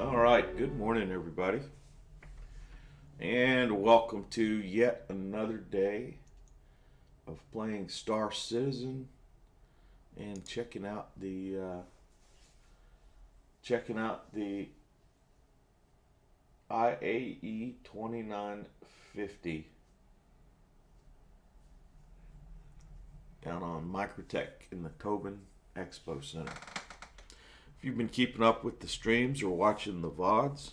All right, good morning, everybody, and welcome to yet another day of playing Star Citizen and checking out the IAE 2950 down on MicroTech in the Tobin Expo Center. If you've been keeping up with the streams or watching the VODs,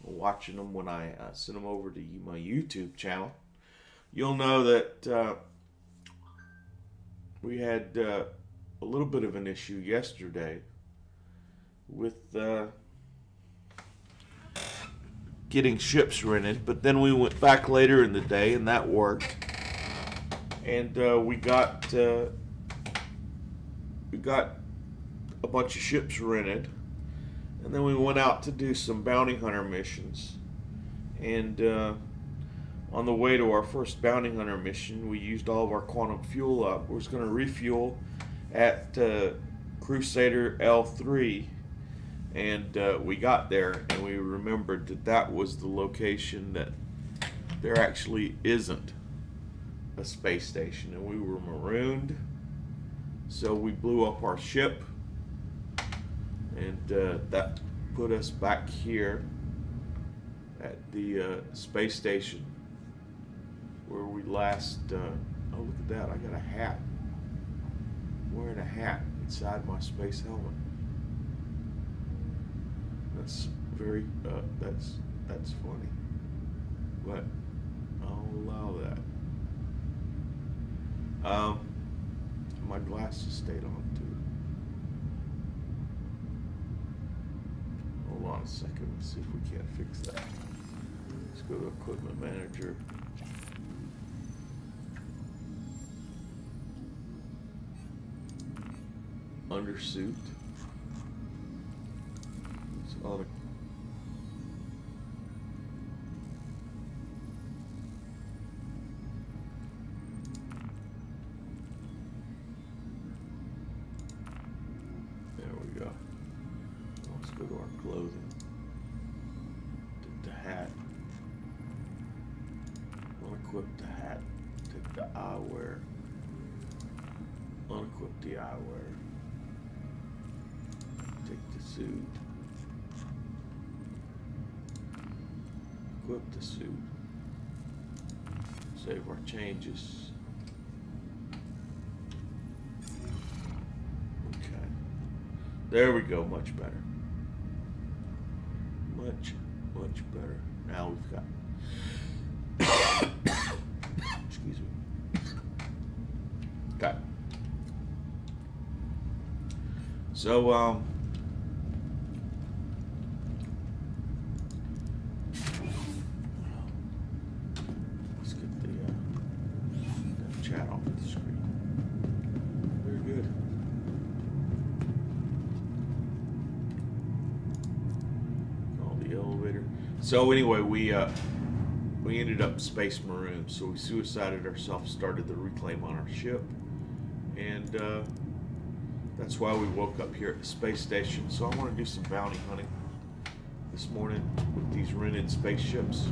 or watching them when I send them over to my YouTube channel, you'll know that we had a little bit of an issue yesterday with getting ships rented, but then we went back later in the day and that worked, and we got a bunch of ships rented, and then we went out to do some bounty hunter missions. And on the way to our first bounty hunter mission, we used all of our quantum fuel up. We was going to refuel at Crusader L3, and we got there and we remembered that that was the location that there actually isn't a space station, and we were marooned. So we blew up our ship, and that put us back here at the space station where we last oh, look at that, I got a hat. I'm wearing a hat inside my space helmet. That's very that's funny, but I'll allow that. My glasses stayed on too. Hold on a second, let's see if we can't fix that. Let's go to Equipment Manager. Undersuit. It's auto. There we go. Let's go to our clothing. Take the hat. Unequip the hat. Take the eyewear. Unequip the eyewear. Take the suit. Equip the suit. Save our changes. Okay. There we go, much better. Much better. Now we've got excuse me. Okay. So let's get the chat off the screen. Very good. Call the elevator. So anyway, we ended up space marooned, so we suicided ourselves, started the reclaim on our ship, and that's why we woke up here at the space station. So I want to do some bounty hunting this morning with these rented spaceships.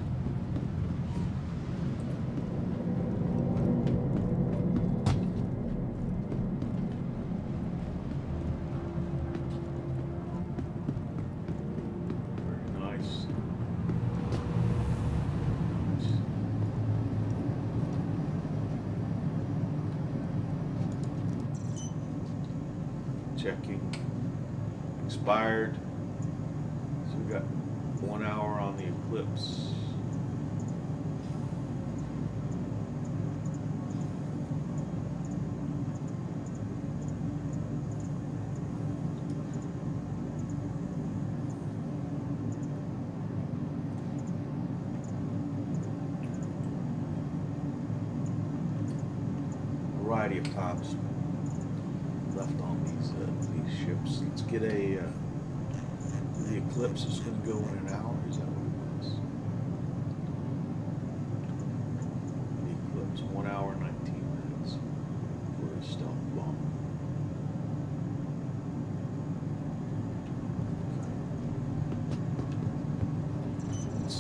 Checking expired, so we got 1 hour on the Eclipse. Variety of times left on these ships. Let's get the Eclipse is going to go in an hour. Is that what it was? The Eclipse, 1 hour 19 minutes for a stealth bomb.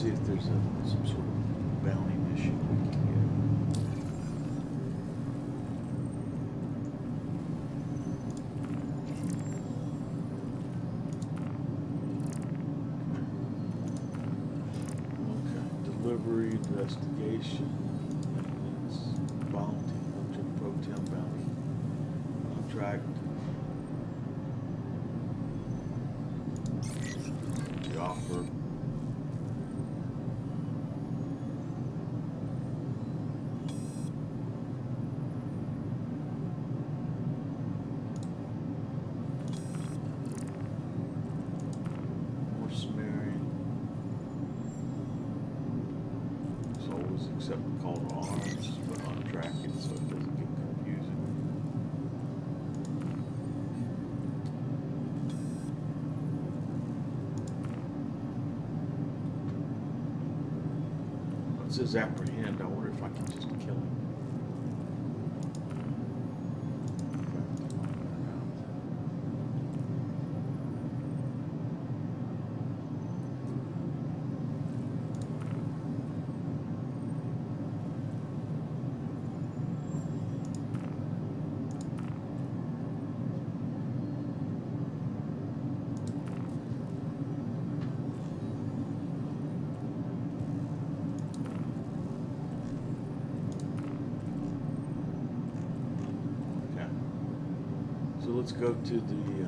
see if there's some sort of bounty mission we can get. Delivery, investigation, maintenance, bounty, pro-temp bounty, contract, the offer, more smearing. Except call to arms, but on tracking so it doesn't get confusing. It says apprehend. I wonder if I can just kill him. So let's go to the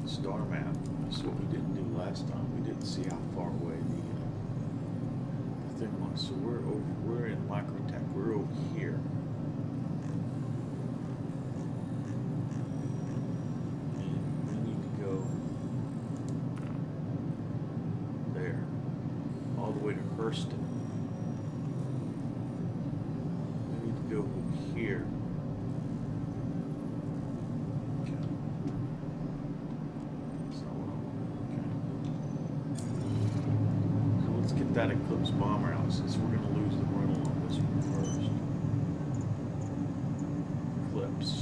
star map. That's what we didn't do last time. We didn't see how far away the thing was. So we're in MicroTech. We're over here. And we need to go there, all the way to Hurston. We need to go over here. That Eclipse bomber out since we're going to lose the rental on this one first. Eclipse,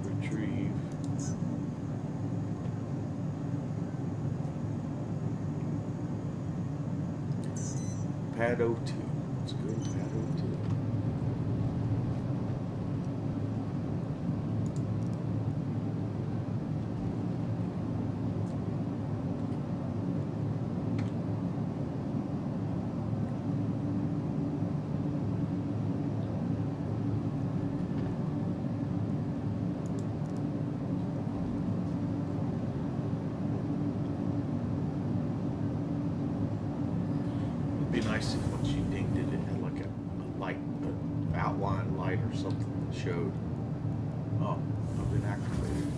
retrieve. Pad 02. Let's go to Pad 02. It'd be nice if once you dinged it, it had like a light, an outline light or something that showed, oh, I've been activated.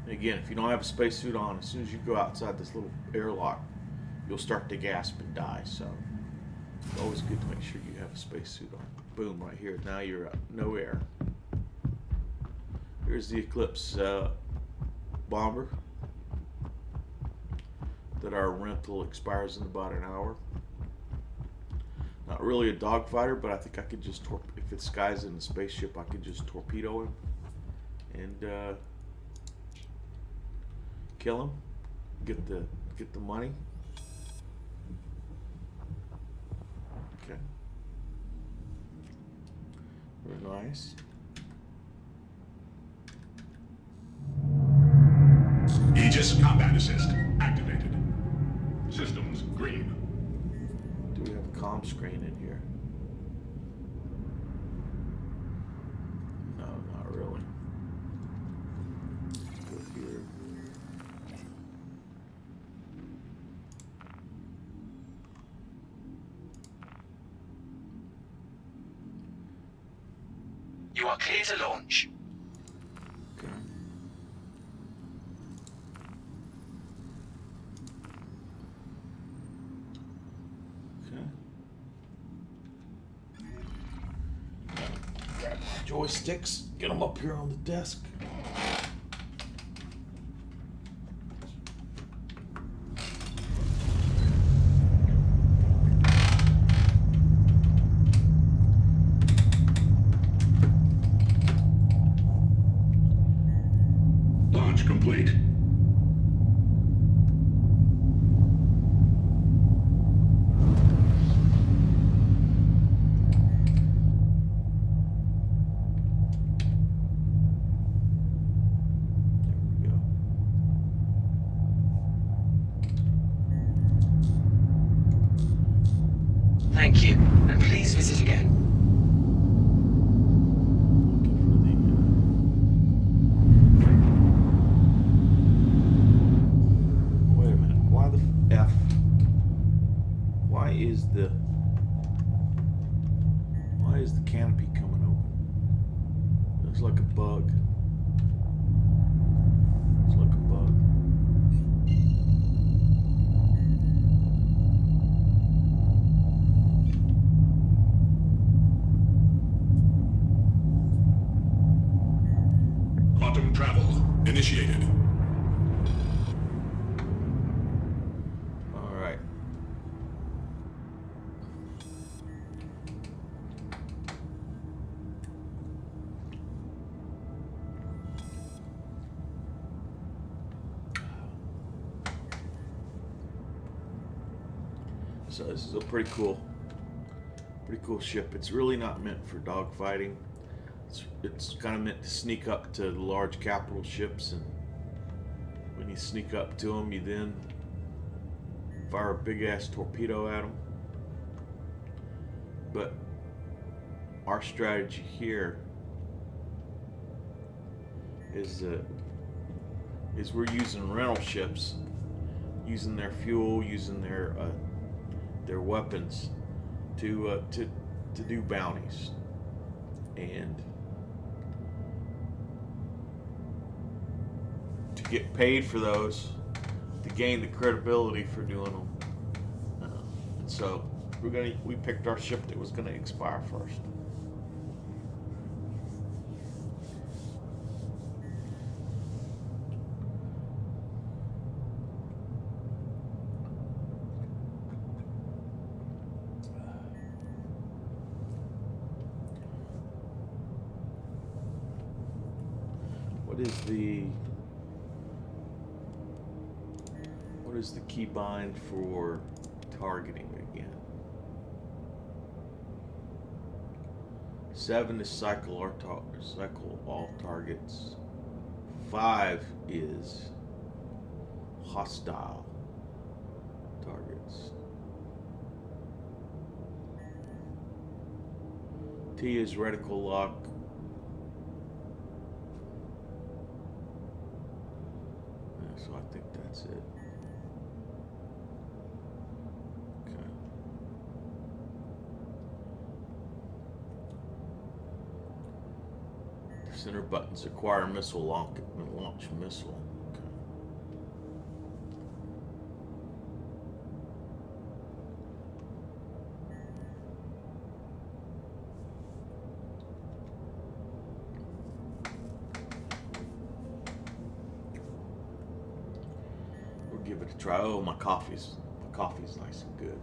Again, if you don't have a spacesuit on, as soon as you go outside this little airlock, you'll start to gasp and die. So it's always good to make sure you have a spacesuit on. Boom, right here. Now you're up. No air. Here's the Eclipse bomber that our rental expires in about an hour. Not really a dogfighter, but I think I could just, if this guy's in the spaceship, I could just torpedo him and kill him, get the money. Okay. Very nice. Aegis Combat Assist activated. Systems green. Do we have a comm screen in here? No, not really. Let's go here. You are clear to launch. Okay. Okay. Grab my joysticks, get them up here on the desk. launch complete. Thank you, and please visit again. Wait a minute. Why the F? Why is the canopy coming open? Looks like a bug. Looks like a bug. Quantum travel initiated. All right. So this is a pretty cool ship. It's really not meant for dogfighting. It's kind of meant to sneak up to the large capital ships, and when you sneak up to them, you then fire a big ass torpedo at them. But our strategy here is we're using rental ships, using their fuel, using their weapons to do bounties, and to get paid for those, to gain the credibility for doing them. And so we picked our ship that was gonna expire first. What is the key bind for targeting again? 7 is cycle all targets. 5 is hostile targets. T is reticle lock. So I think that's it. Okay. The center buttons acquire missile, launch missile. Okay. Give it a try. Oh, my coffee's nice and good.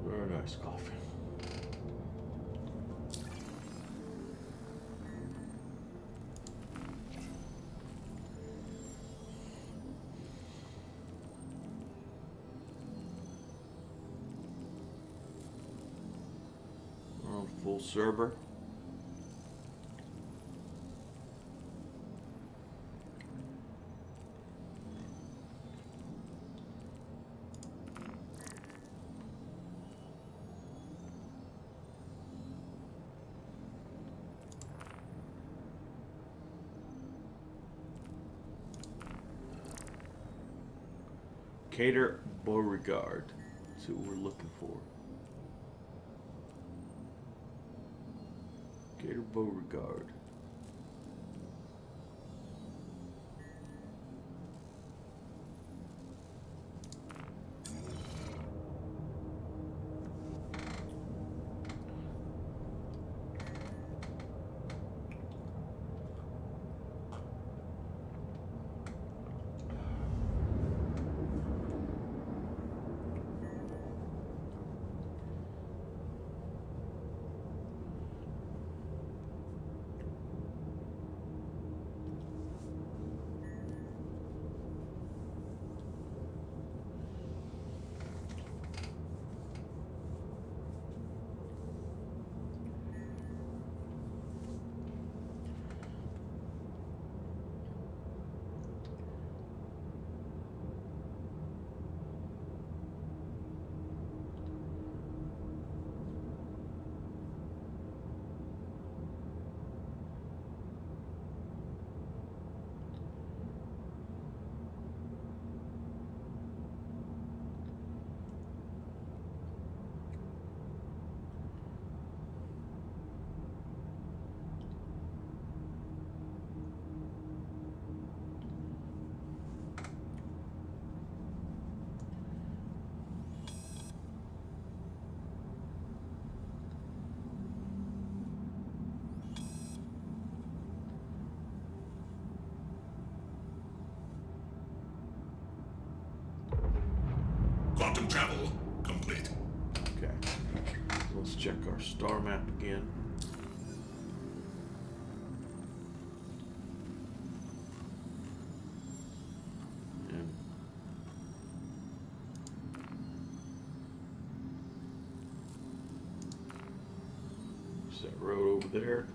Very nice coffee. Full server. Cater Beauregard. That's what we're looking for. Cater Beauregard. travel complete. Okay. Let's check our star map again. And there's that road over there.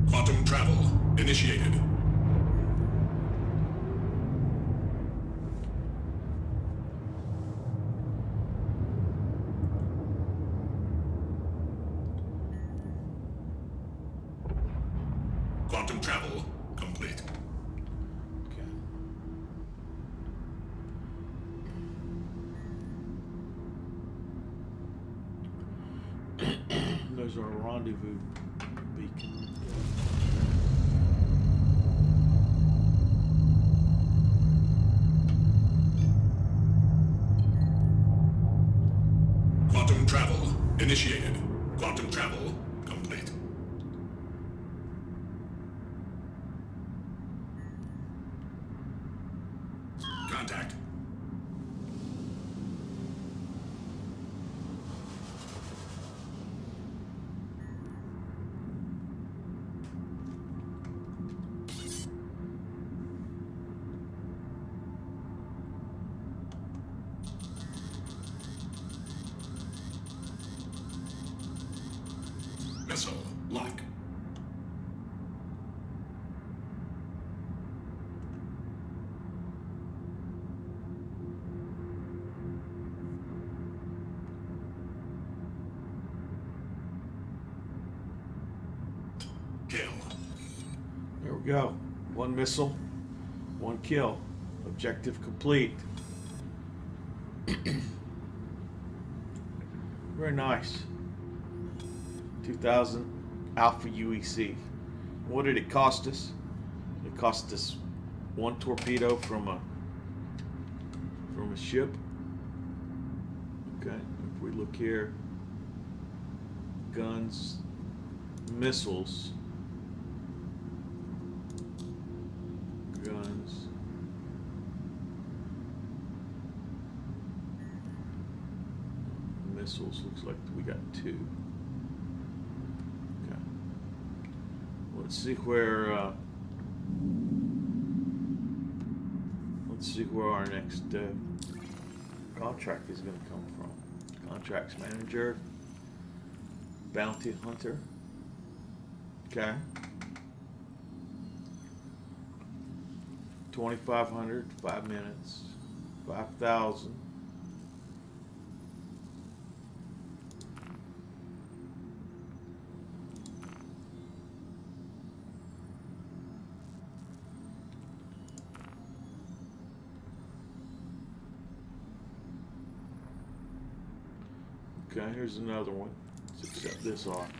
Quantum travel initiated. Quantum travel complete. Okay. There's our rendezvous beacon. Quantum travel initiated. Quantum travel complete. Contact. Missile lock. Kill. There we go. One missile, one kill. Objective complete. Very nice. 2000 Alpha UEC. What did it cost us? It cost us one torpedo from a ship. Okay, if we look here, guns, missiles, guns, missiles. Looks like we got two. Okay, let's see where our next contract is going to come from. Contracts manager, bounty hunter. Okay. 2,500, 5 minutes, 5,000. Okay, here's another one. Let's accept this offer.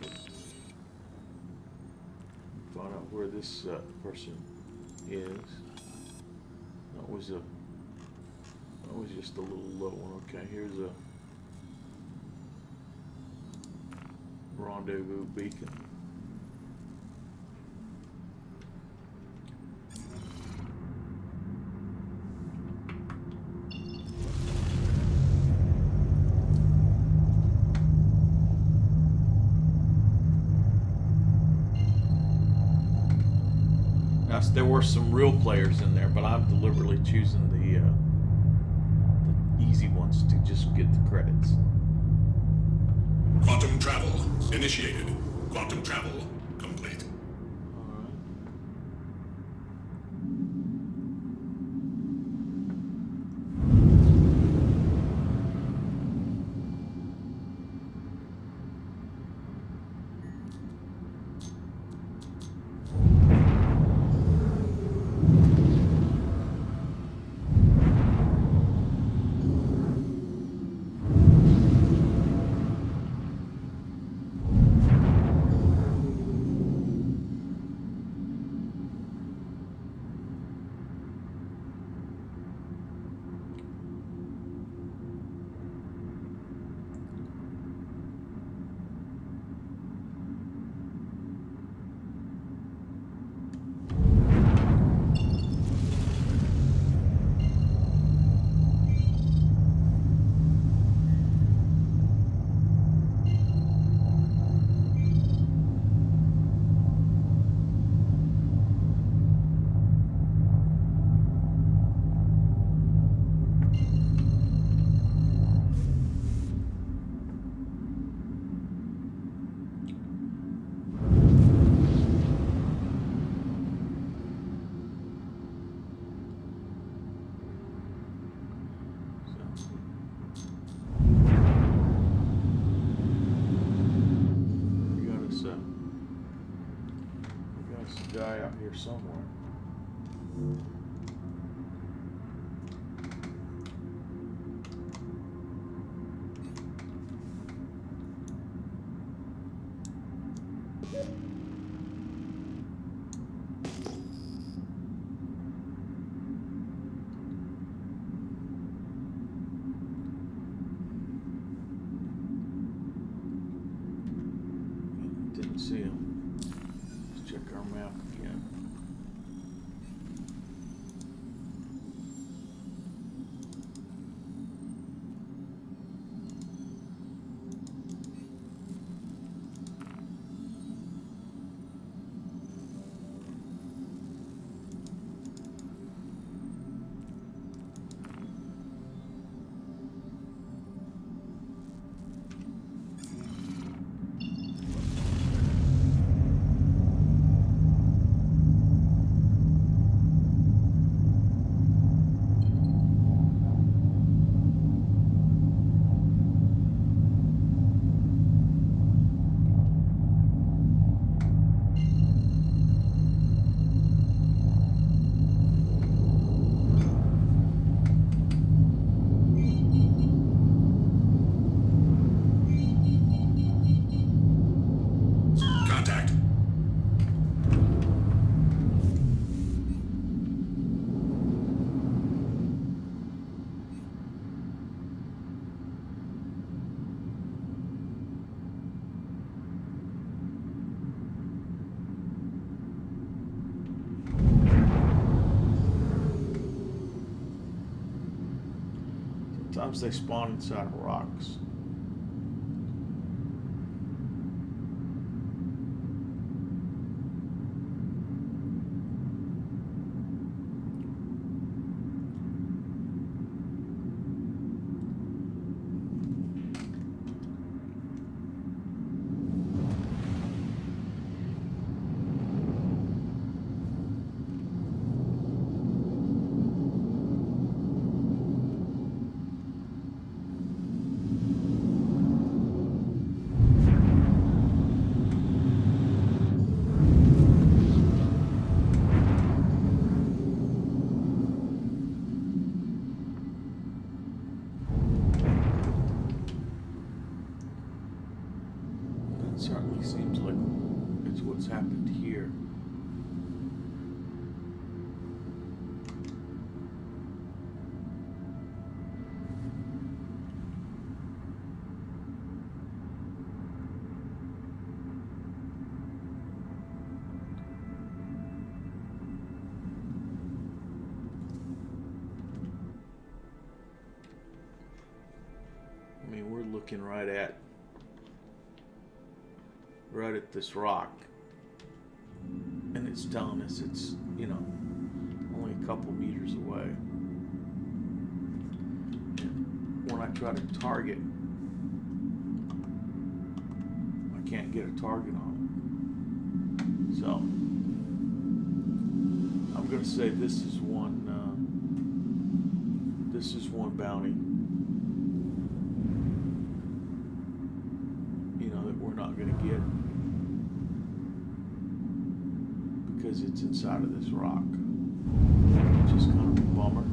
Find out where this person is. That was just a little low one. Okay, here's a rendezvous beacon. There were some real players in there, but I'm deliberately choosing the easy ones to just get the credits. Quantum travel initiated. Quantum travel complete. guy out here somewhere. Didn't see him. Let's check our map again. Contact. Sometimes they spawn inside of rocks. That certainly seems like it's what's happened here. I mean, we're looking right at this rock, and it's telling us it's, you know, only a couple meters away. And when I try to target, I can't get a target on it. So I'm gonna say this is one bounty, you know, that we're not gonna get because it's inside of this rock, which is kind of a bummer.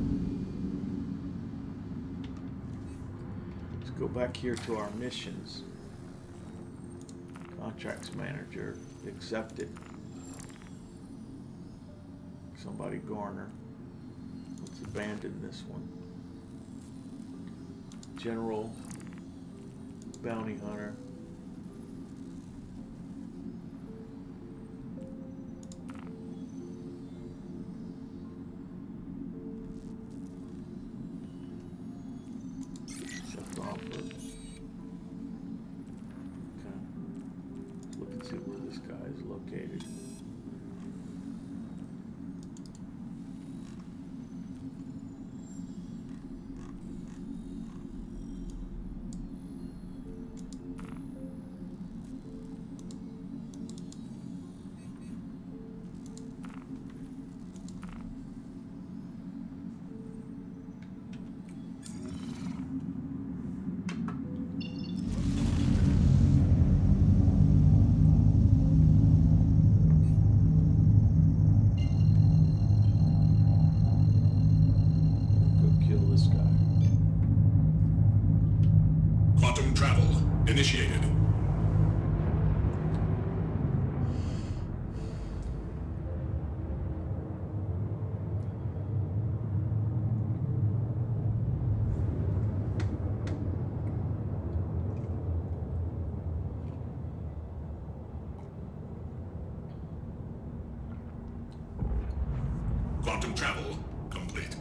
Let's go back here to our missions. Contracts manager accepted. Somebody Garner. Let's abandon this one. General bounty hunter. Accept offer. Okay. Let's look and see where this guy is located. initiated. Quantum travel complete.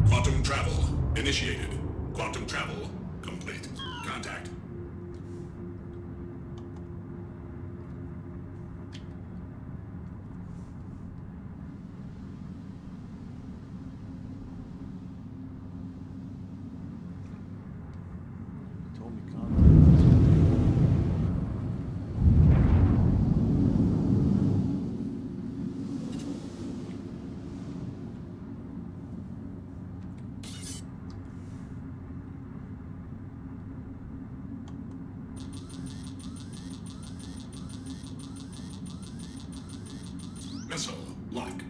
Quantum travel initiated. Quantum travel complete. Contact. Told me contact. Missile lock.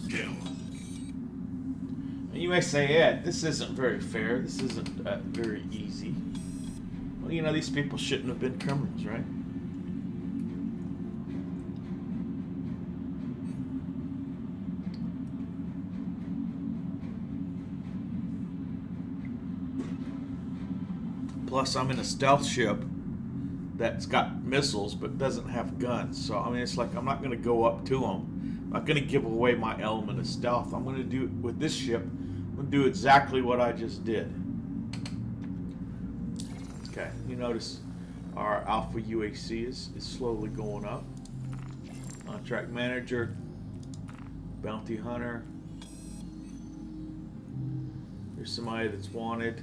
Kill. And you may say, Ed, this isn't very fair. This isn't very easy. Well, you know, these people shouldn't have been criminals, right? Plus, I'm in a stealth ship that's got missiles but doesn't have guns. So, I mean, it's like I'm not going to go up to them. I'm not going to give away my element of stealth. I'm going to do, with this ship, I'm going to do exactly what I just did. Okay, you notice our alpha UAC is slowly going up. Contract manager, bounty hunter. There's somebody that's wanted.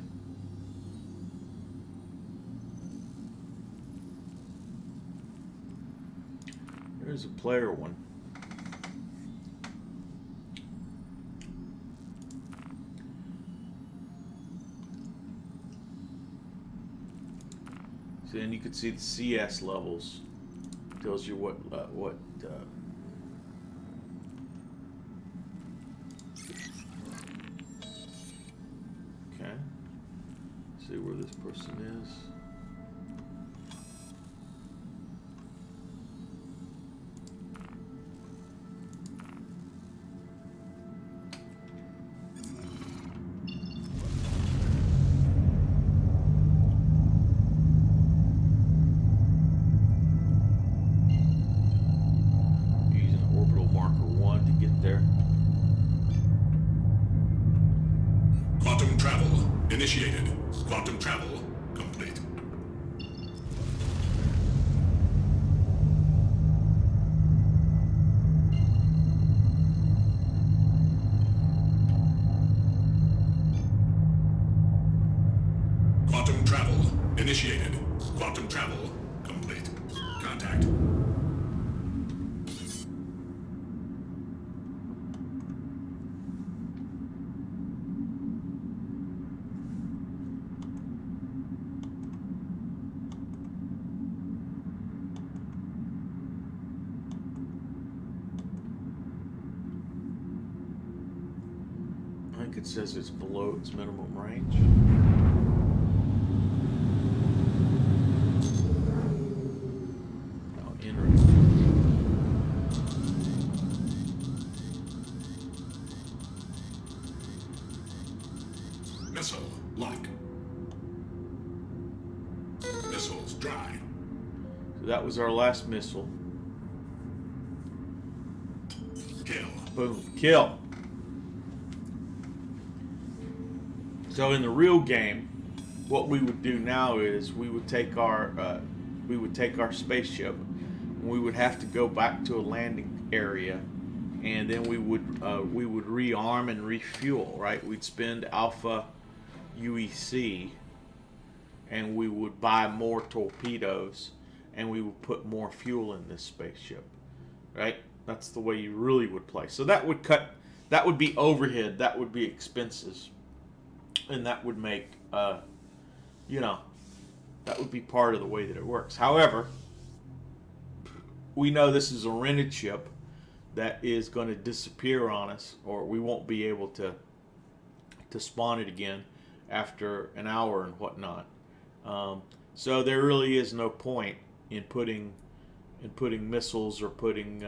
There's a player one. So then you can see the CS levels. Tells you what okay. See where this person is. Quantum travel initiated. Quantum travel complete. Quantum travel initiated. Quantum travel complete. Contact. I think it says it's below its minimum range. Now entering. Missile lock. Missiles dry. So that was our last missile. Kill. Boom. Kill. So in the real game, what we would do now is we would take our spaceship, and we would have to go back to a landing area, and then we would rearm and refuel. Right? We'd spend alpha UEC, and we would buy more torpedoes, and we would put more fuel in this spaceship, right? That's the way you really would play. So that would be overhead, that would be expenses, and that would make, you know, that would be part of the way that it works. However, we know this is a rented ship that is going to disappear on us, or we won't be able to spawn it again after an hour and whatnot. So there really is no point in putting missiles or putting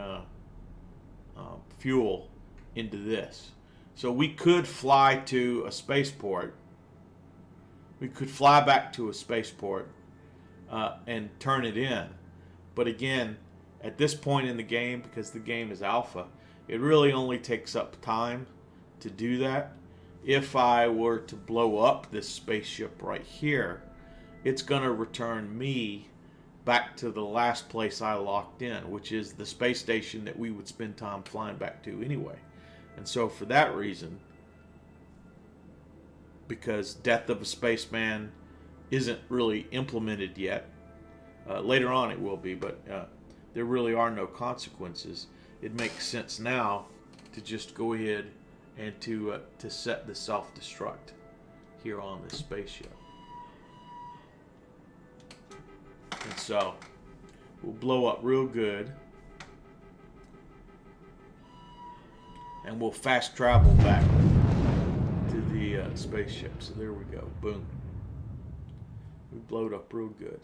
fuel into this. So we could fly to a spaceport. We could fly back to a spaceport and turn it in. But again, at this point in the game, because the game is alpha, it really only takes up time to do that. If I were to blow up this spaceship right here, it's going to return me back to the last place I locked in, which is the space station that we would spend time flying back to anyway. And so for that reason, because Death of a Spaceman isn't really implemented yet, later on it will be, but there really are no consequences. It makes sense now to just go ahead and to set the self-destruct here on this spaceship. And so we'll blow up real good, and we'll fast travel back to the spaceship. So there we go. Boom. We blowed up real good.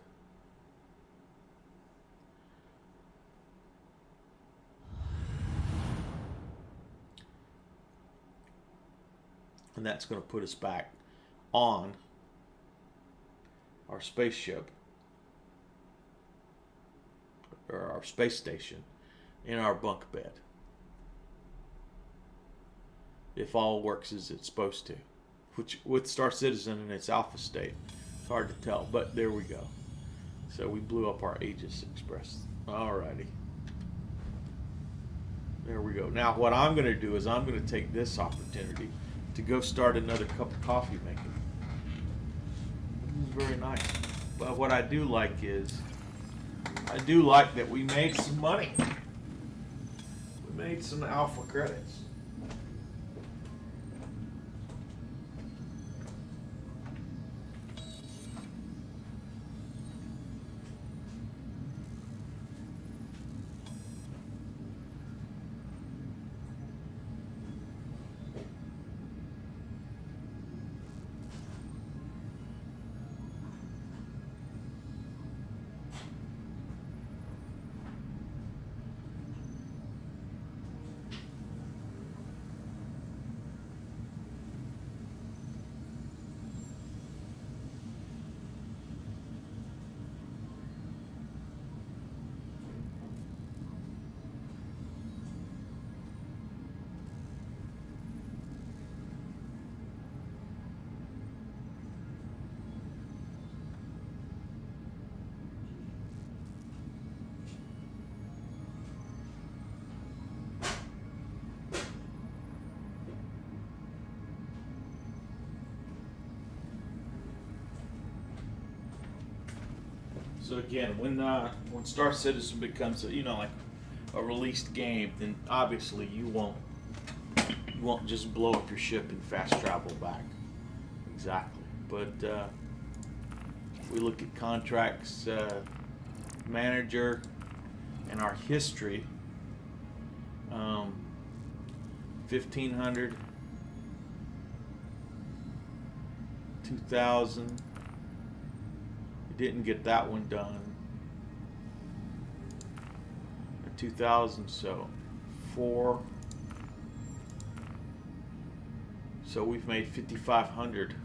And that's going to put us back on our spaceship, or our space station, in our bunk bed, if all works as it's supposed to, which with Star Citizen in its alpha state, it's hard to tell, but there we go. So we blew up our Aegis Express. Alrighty. There we go. Now what I'm going to do is I'm going to take this opportunity to go start another cup of coffee making. This is very nice. But what I do like is, I do like that we made some money. We made some alpha credits. So again, when Star Citizen becomes like a released game, then obviously you won't just blow up your ship and fast travel back. Exactly. But if we look at contracts manager and our history, 1500, 2000. Didn't get that one done. 2000, so 4. So we've made 5,500,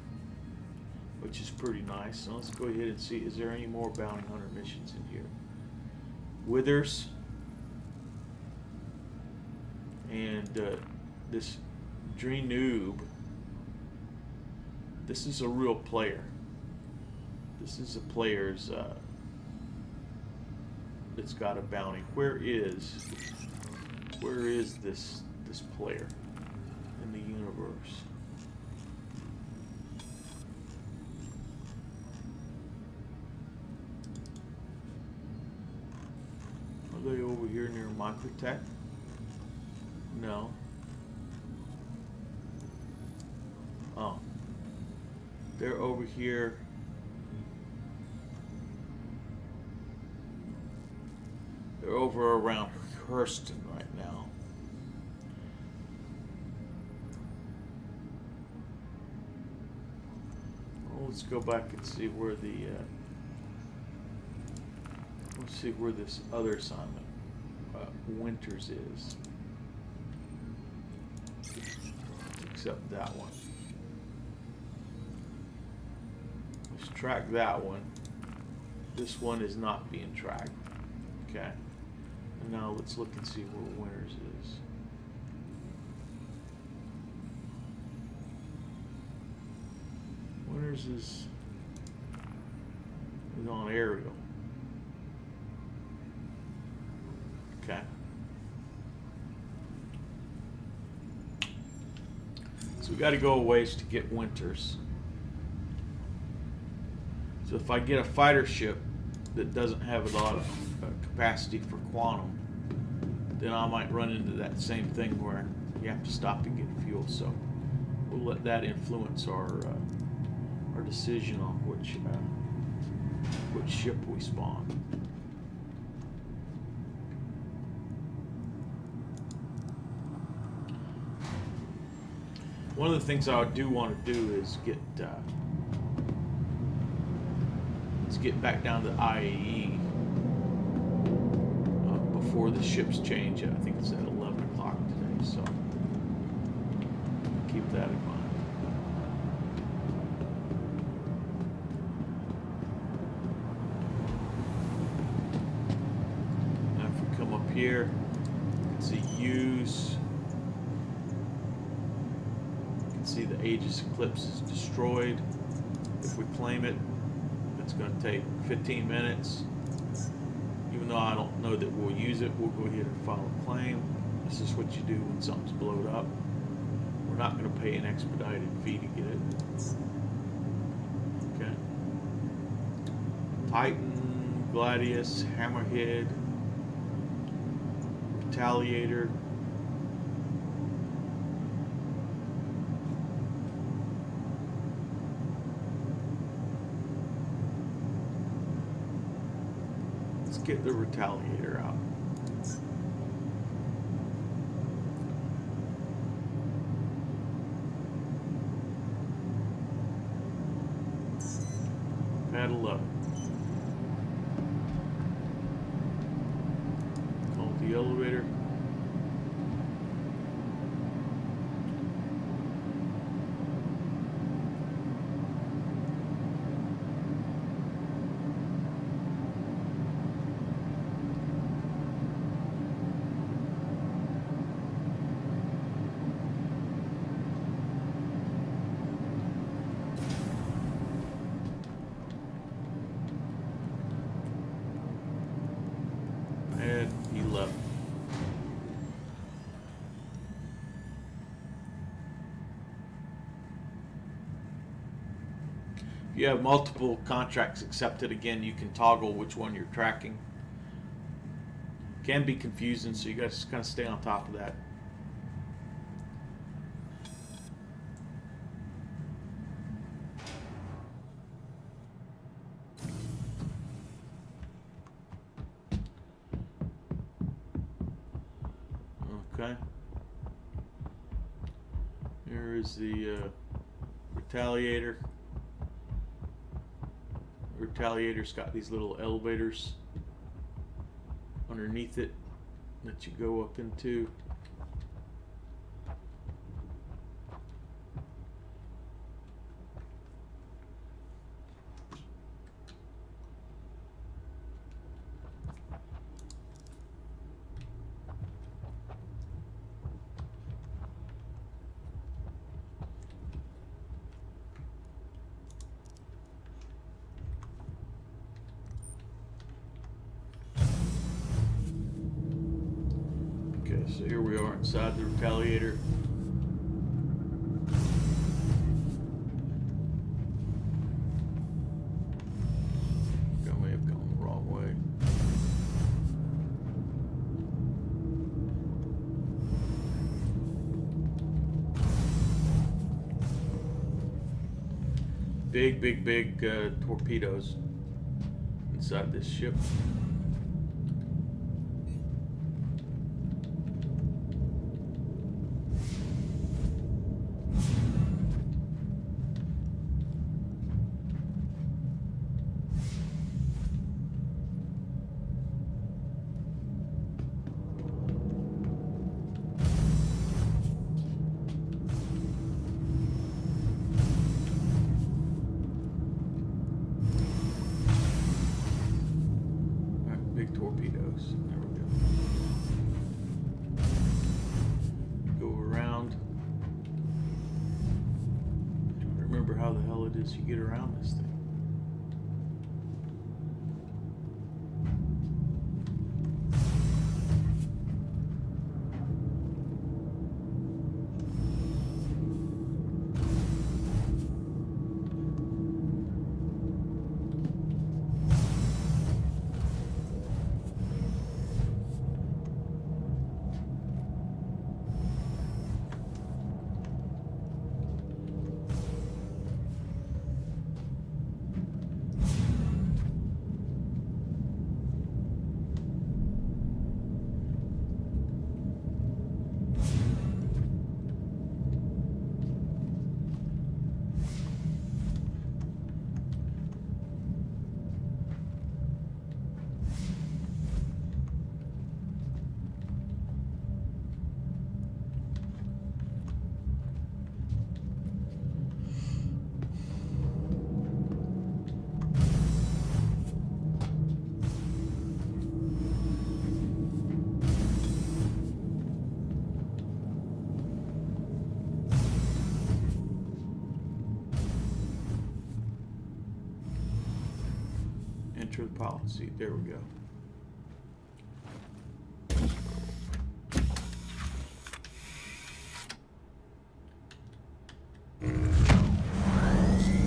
which is pretty nice. So let's go ahead and see, is there any more bounty hunter missions in here? Withers and this Dream Noob. This is a real player. This is a player's that's got a bounty. Where is this player in the universe? here near MicroTech? No. Oh. They're over here. They're over around Hurston right now. Well, let's go back and see where the let's see where this other assignment, Winters, is. Except that one. Let's track that one. This one is not being tracked. Okay. And now let's look and see where Winters is. Winters is on aerial. Okay. So we got to go a ways to get Winters. So if I get a fighter ship that doesn't have a lot of capacity for quantum, then I might run into that same thing where you have to stop and get fuel. So we'll let that influence our decision on which ship we spawn. One of the things I do want to do is get back down to IAE before the ships change. I think it's at 11 o'clock today, so keep that in mind. Now if we come up here, you can see use. You can see the Aegis Eclipse is destroyed. If we claim it, it's going to take 15 minutes. Even though I don't know that we'll use it, we'll go ahead and file a claim. This is what you do when something's blown up. We're not going to pay an expedited fee to get it. Okay. Titan, Gladius, Hammerhead, Retaliator. Get the Retaliator out. Pad 11. Call the elevator. If you have multiple contracts accepted, again, you can toggle which one you're tracking. Can be confusing, so you got to kind of stay on top of that. Okay. Here is the Retaliator. Retaliator's got these little elevators underneath it that you go up into. So here we are inside the Retaliator. I may have gone the wrong way. big torpedoes inside this ship. Big torpedoes. There we go. Go around. Trying to remember how the hell it is you get around this thing. Enter the pilot seat. There we go.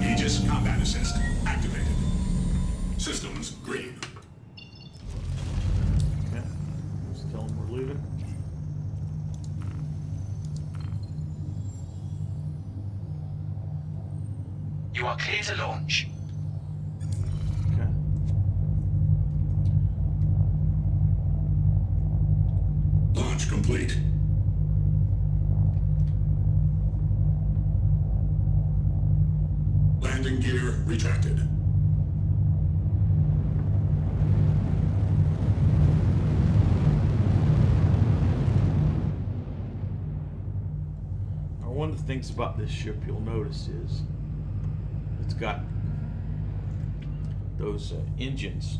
Aegis Combat Assist activated. Systems green. Okay. Just tell them we're leaving. You are clear to launch. Okay. Launch complete. Landing gear retracted. Now, one of the things about this ship you'll notice is it's got those engines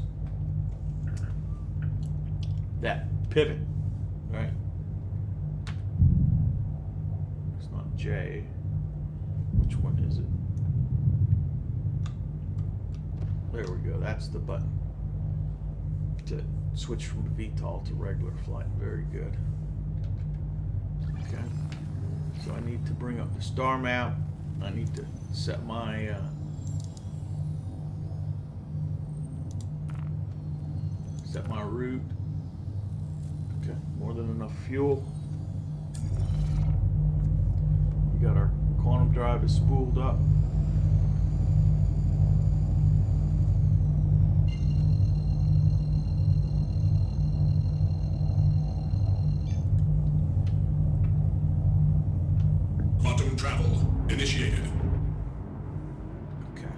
that pivot, right? It's not J. Which one is it? There we go. That's the button to switch from VTOL to regular flight. Very good. Okay. So I need to bring up the star map. I need to set my route. Okay, more than enough fuel. We got our quantum drive is spooled up. Quantum travel initiated. Okay.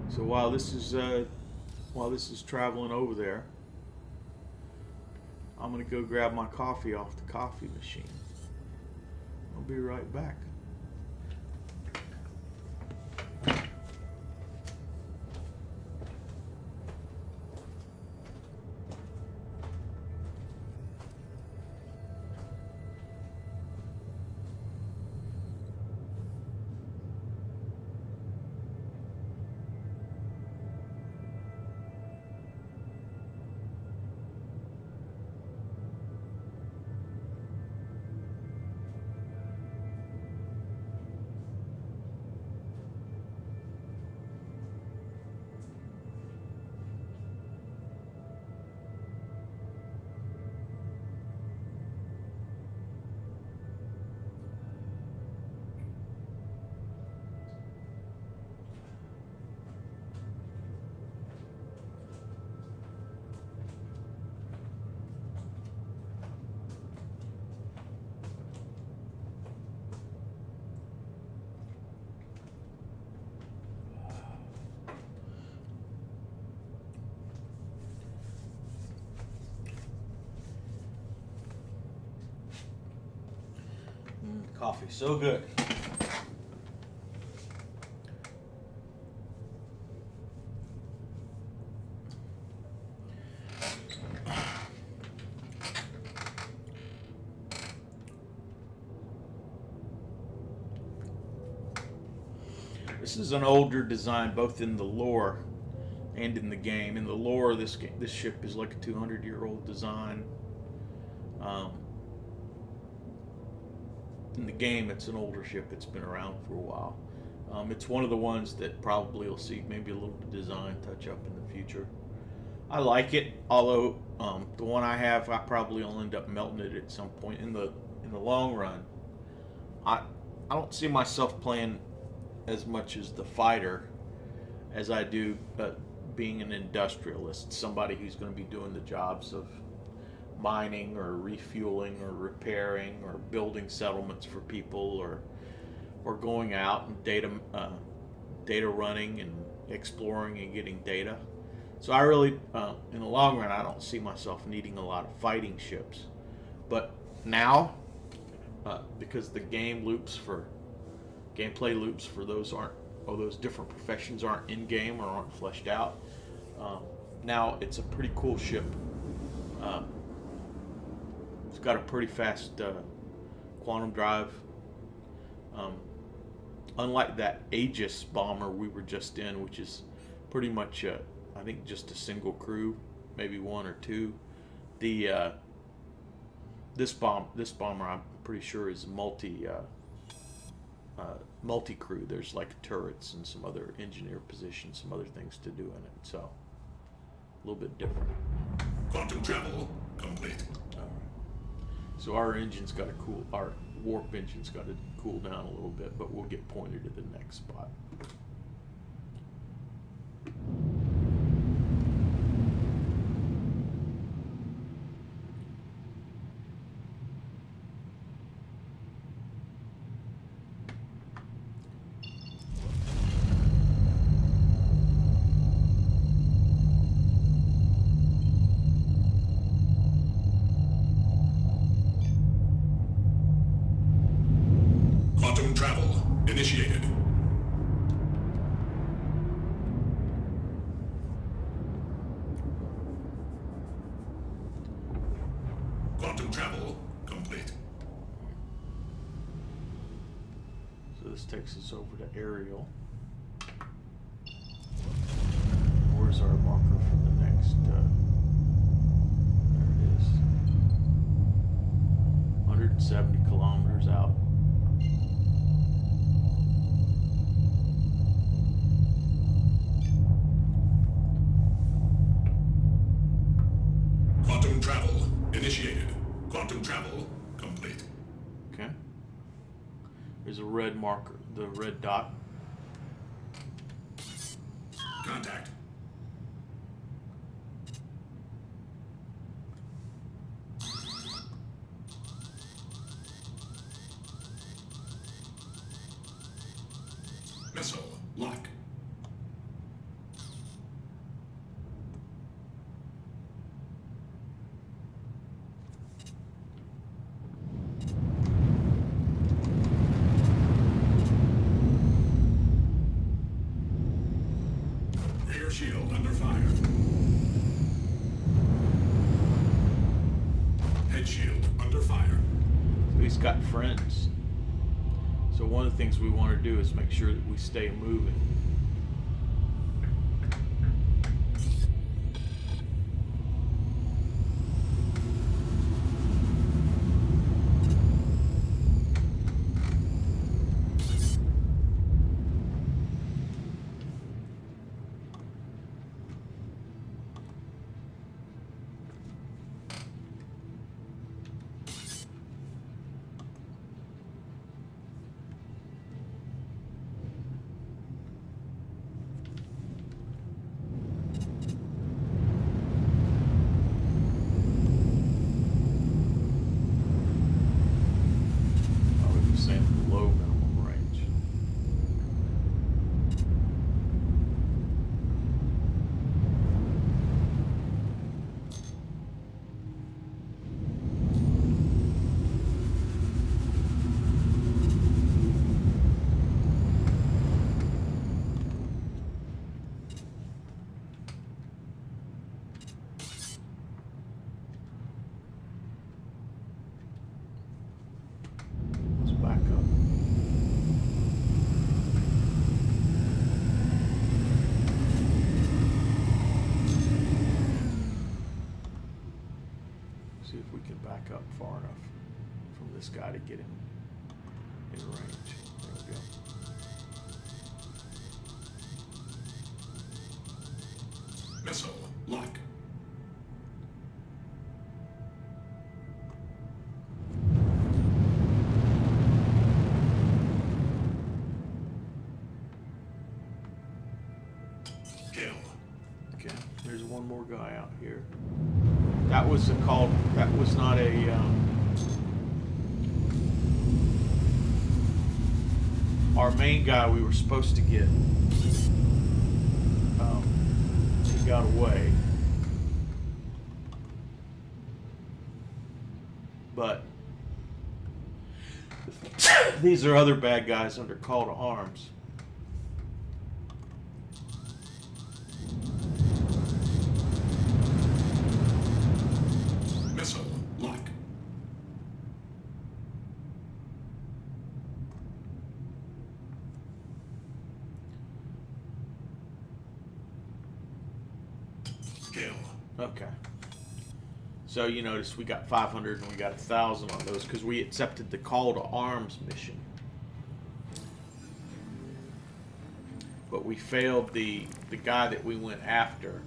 So while this is traveling over there, I'm gonna go grab my coffee off the coffee machine. I'll be right back. Coffee, so good. This is an older design, both in the lore and in the game. In the lore, this ship is like a 200-year-old design. In the game, it's an older ship. It's been around for a while. It's one of the ones that probably will see maybe a little design touch up in the future. I like it, although the one I have, I probably will end up melting it at some point in the long run. I don't see myself playing as much as the fighter as I do being an industrialist, somebody who's going to be doing the jobs of mining or refueling or repairing or building settlements for people, or going out and data running and exploring and getting data. So I really, in the long run, I don't see myself needing a lot of fighting ships. But now, because the gameplay loops for those different professions aren't in game or aren't fleshed out, now it's a pretty cool ship. It's got a pretty fast quantum drive. Unlike that Aegis bomber we were just in, which is pretty much, I think, just a single crew, maybe one or two. This bomber, I'm pretty sure, is multi-crew. There's like turrets and some other engineer positions, some other things to do in it. So a little bit different. Quantum travel complete. All right. So our warp engine's got to cool down a little bit, but we'll get pointed to the next spot. Quantum travel initiated. Quantum travel complete. So this takes us over to Ariel. Where's our marker for the next? There it is. 170 kilometers out. Quantum travel initiated. Quantum travel complete. Okay. There's a red marker, the red dot. Contact. Missile lock. Rear shield under fire. Head shield under fire. So he's got friends. So one of the things we want to do is make sure that we stay moving. back up far enough from this guy to get him in range. There we go. Missile lock. Kill. Okay, there's one more guy out here. That was a call. That was not a. Our main guy we were supposed to get. He got away. But these are other bad guys under call to arms. Missile lock. Kill. Okay. So you notice we got 500 and we got 1,000 on those because we accepted the call to arms mission. But we failed the guy that we went after.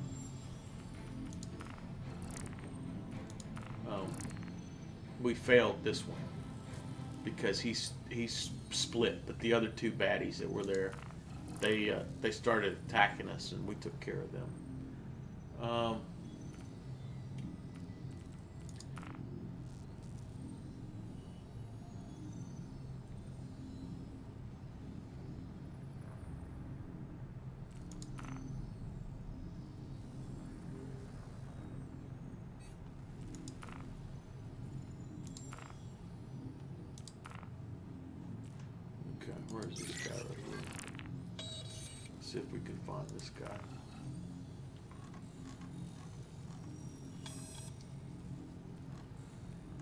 We failed this one because he's split. But the other two baddies that were there, they started attacking us and we took care of them. Okay, where's this guy right here? Let's see if we can find this guy.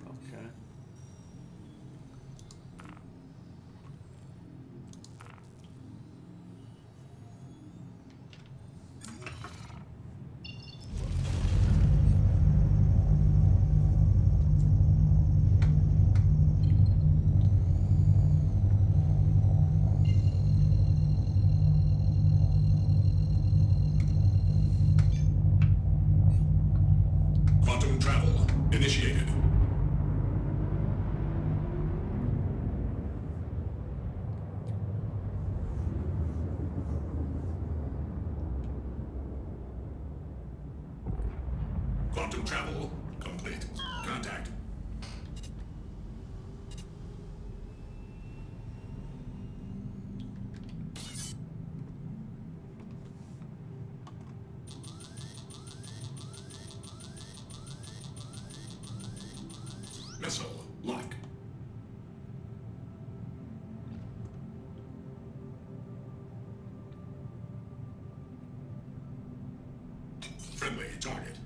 Okay. Quantum travel initiated. Quantum travel complete. Contact. Missile lock. Friendly target.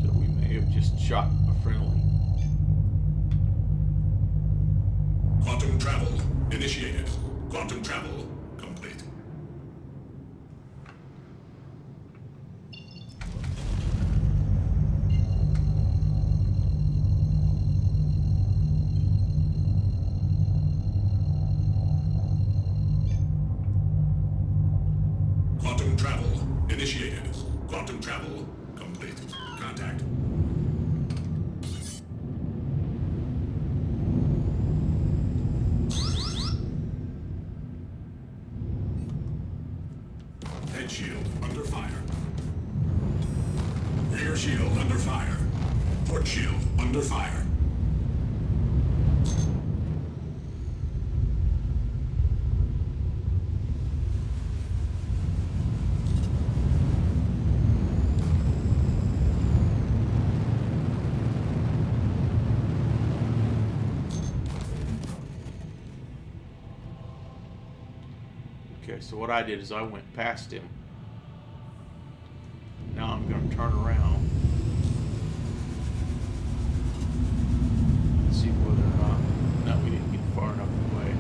So we may have just shot a friendly. Quantum travel initiated. Quantum travel complete. Quantum travel initiated. Quantum travel complete. Contact. Head shield under fire. Rear shield under fire. Port shield under fire. Okay, so what I did is I went past him. Now I'm going to turn around and see whether or not... No, we didn't get far enough away.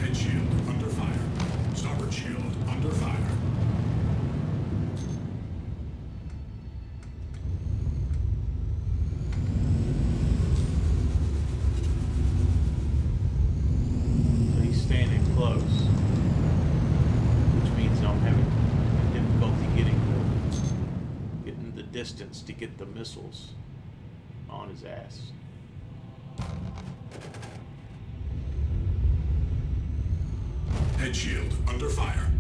Head shield under fire. Starboard shield under fire. So he's standing close, which means I'm having difficulty getting the distance to get the missiles on his ass. Head shield under fire.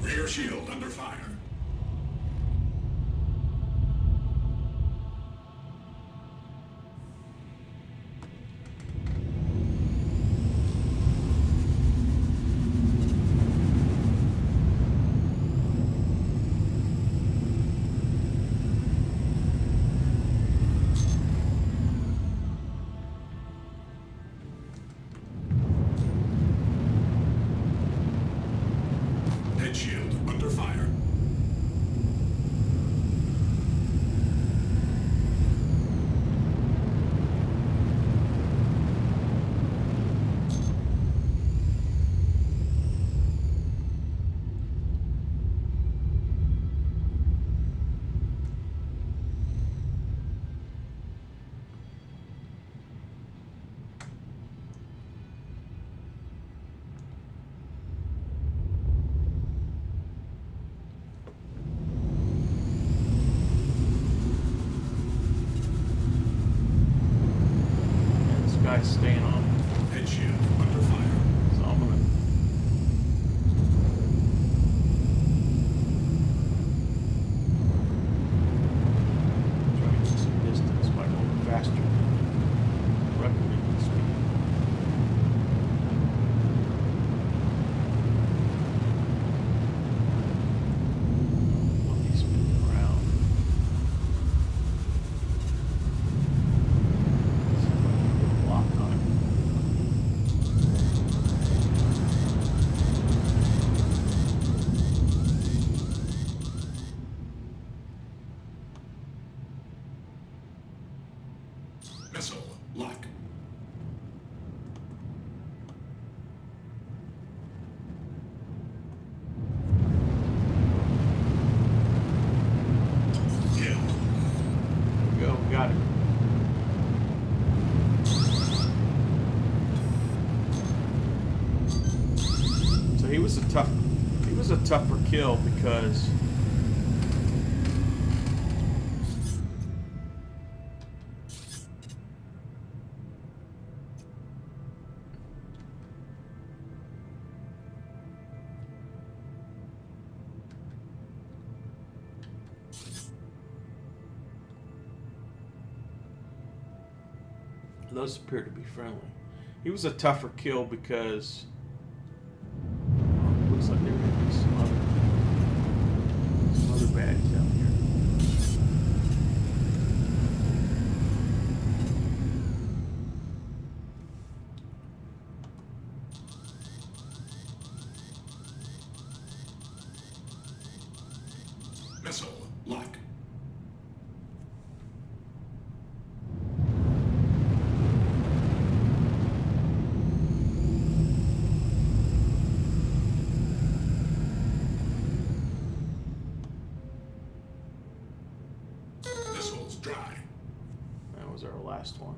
Rear shield under fire. Head shield under fire. And this guy's staying on. Head shield under fire. So I'm gonna try to get some distance by going faster. Recommended speed. While he's spinning around. See if I can get a lock on him. Missile lock. Kill. There we go, we got it. So he was a tougher kill because those appear to be friendly. He was a tougher kill because looks like there could be some other baddies out here. Missile lock. Missiles dry. That was our last one.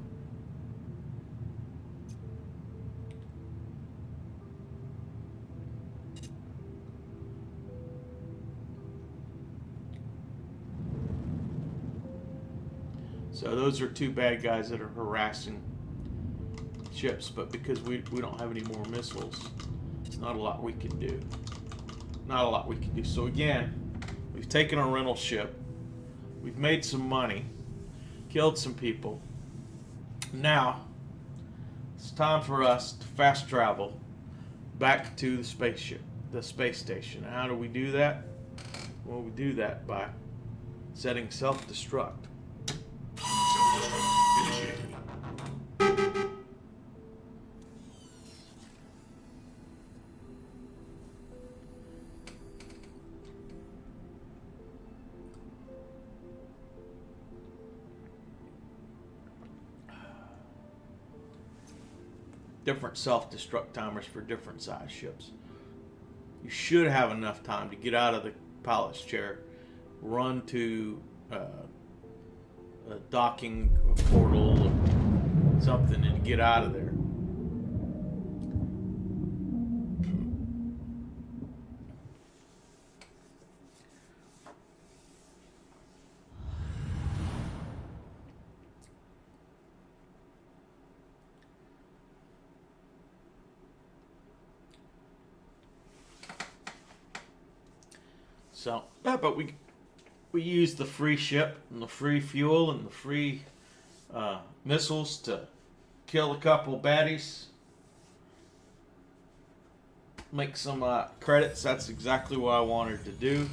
So those are two bad guys that are harassing ships, but because we don't have any more missiles, it's not a lot we can do. Not a lot we can do. So again, we've taken a rental ship, we've made some money, killed some people. Now it's time for us to fast travel back to the spaceship, the space station. How do we do that? Well, we do that by Setting self-destruct. Self-destruct initiated. Different self-destruct timers for different size ships. You should have enough time to get out of the pilot's chair, run to a docking portal or something, and get out of there. So, but we use the free ship and the free fuel and the free missiles to kill a couple baddies, make some credits. That's exactly what I wanted to do.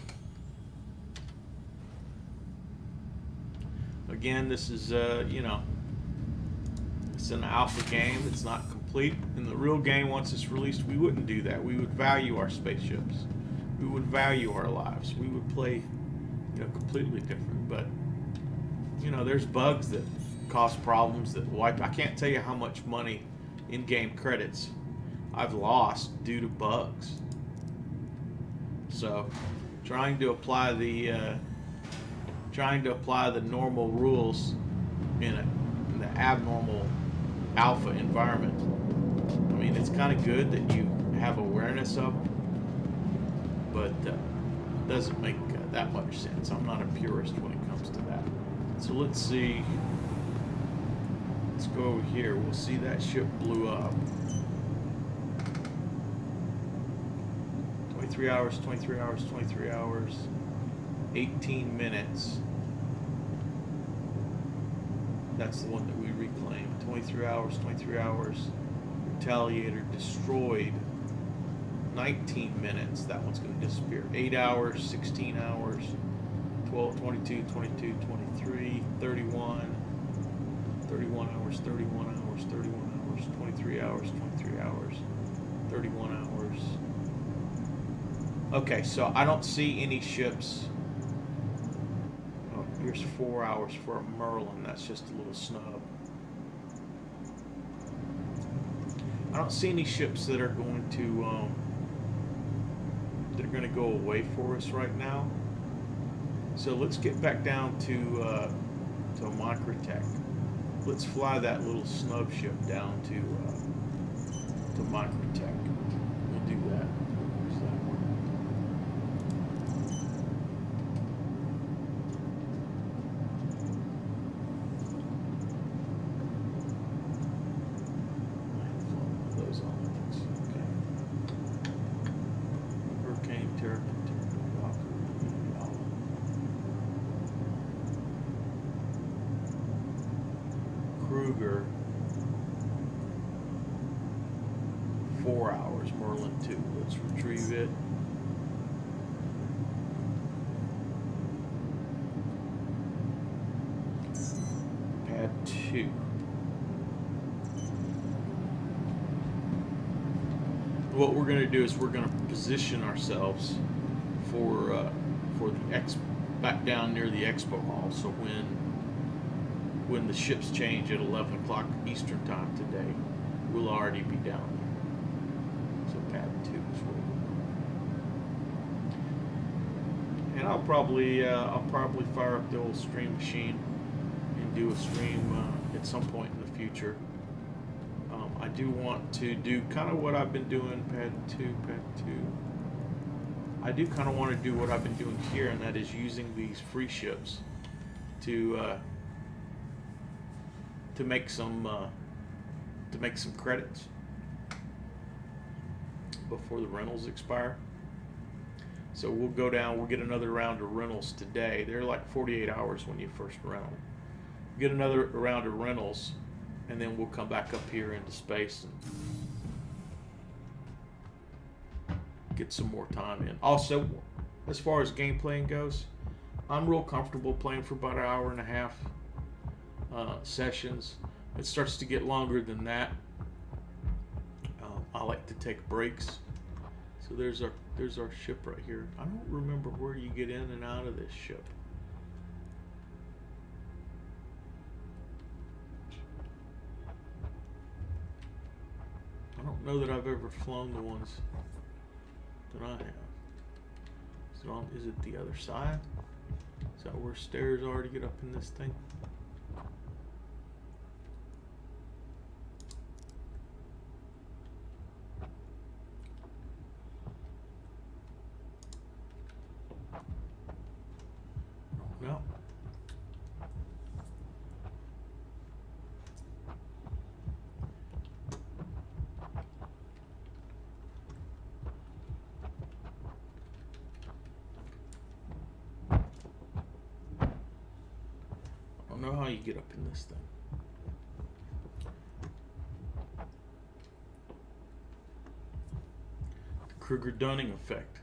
Again, this is it's an alpha game. It's not complete. In the real game, once it's released, we wouldn't do that. We would value our spaceships. We would value our lives. We would play, completely different. But, there's bugs that cause problems that wipe. I can't tell you how much money in-game credits I've lost due to bugs. So, trying to apply the normal rules in the abnormal alpha environment. I mean, it's kind of good that you have awareness of them, but it doesn't make that much sense. I'm not a purist when it comes to that. So let's see. Let's go over here. We'll see that ship blew up. 23 hours, 23 hours, 23 hours, 18 minutes. That's the one that we reclaimed. 23 hours, 23 hours. Retaliator destroyed. 19 minutes. That one's going to disappear. 8 hours, 16 hours, 12, 22, 22, 23, 31, 31 hours, 31 hours, 31 hours, 23 hours, 23 hours, 31 hours. Okay, so I don't see any ships. Oh, here's 4 hours for a Merlin. That's just a little snub. I don't see any ships that are going to go away for us right now. So let's get back down to MicroTech. Let's fly that little snub ship down to MicroTech. We'll do that. Where's that one? Those elements. Okay. Hurricane, Terrapin, Kruger, 4 hours, Merlin 2. Let's retrieve it. Pad 2. What we're going to do is we're going to position ourselves for the back down near the expo hall. So when the ships change at 11 o'clock Eastern time today, we'll already be down there. So pad 2 is where we're going. And I'll probably fire up the old stream machine and do a stream at some point in the future. I do want to do kind of what I've been doing, pad 2. I do kind of want to do what I've been doing here, and that is using these free ships to make some credits before the rentals expire. So we'll go down. We'll get another round of rentals today. They're like 48 hours when you first rent them. Get another round of rentals, and then we'll come back up here into space and get some more time in. Also, as far as game playing goes, I'm real comfortable playing for about an hour and a half sessions. It starts to get longer than that. I like to take breaks. So there's our ship right here. I don't remember where you get in and out of this ship. I don't know that I've ever flown the ones that I have. Is it the other side? Is that where stairs are to get up in this thing? No. I don't know how you get up in this thing. The Kruger-Dunning effect.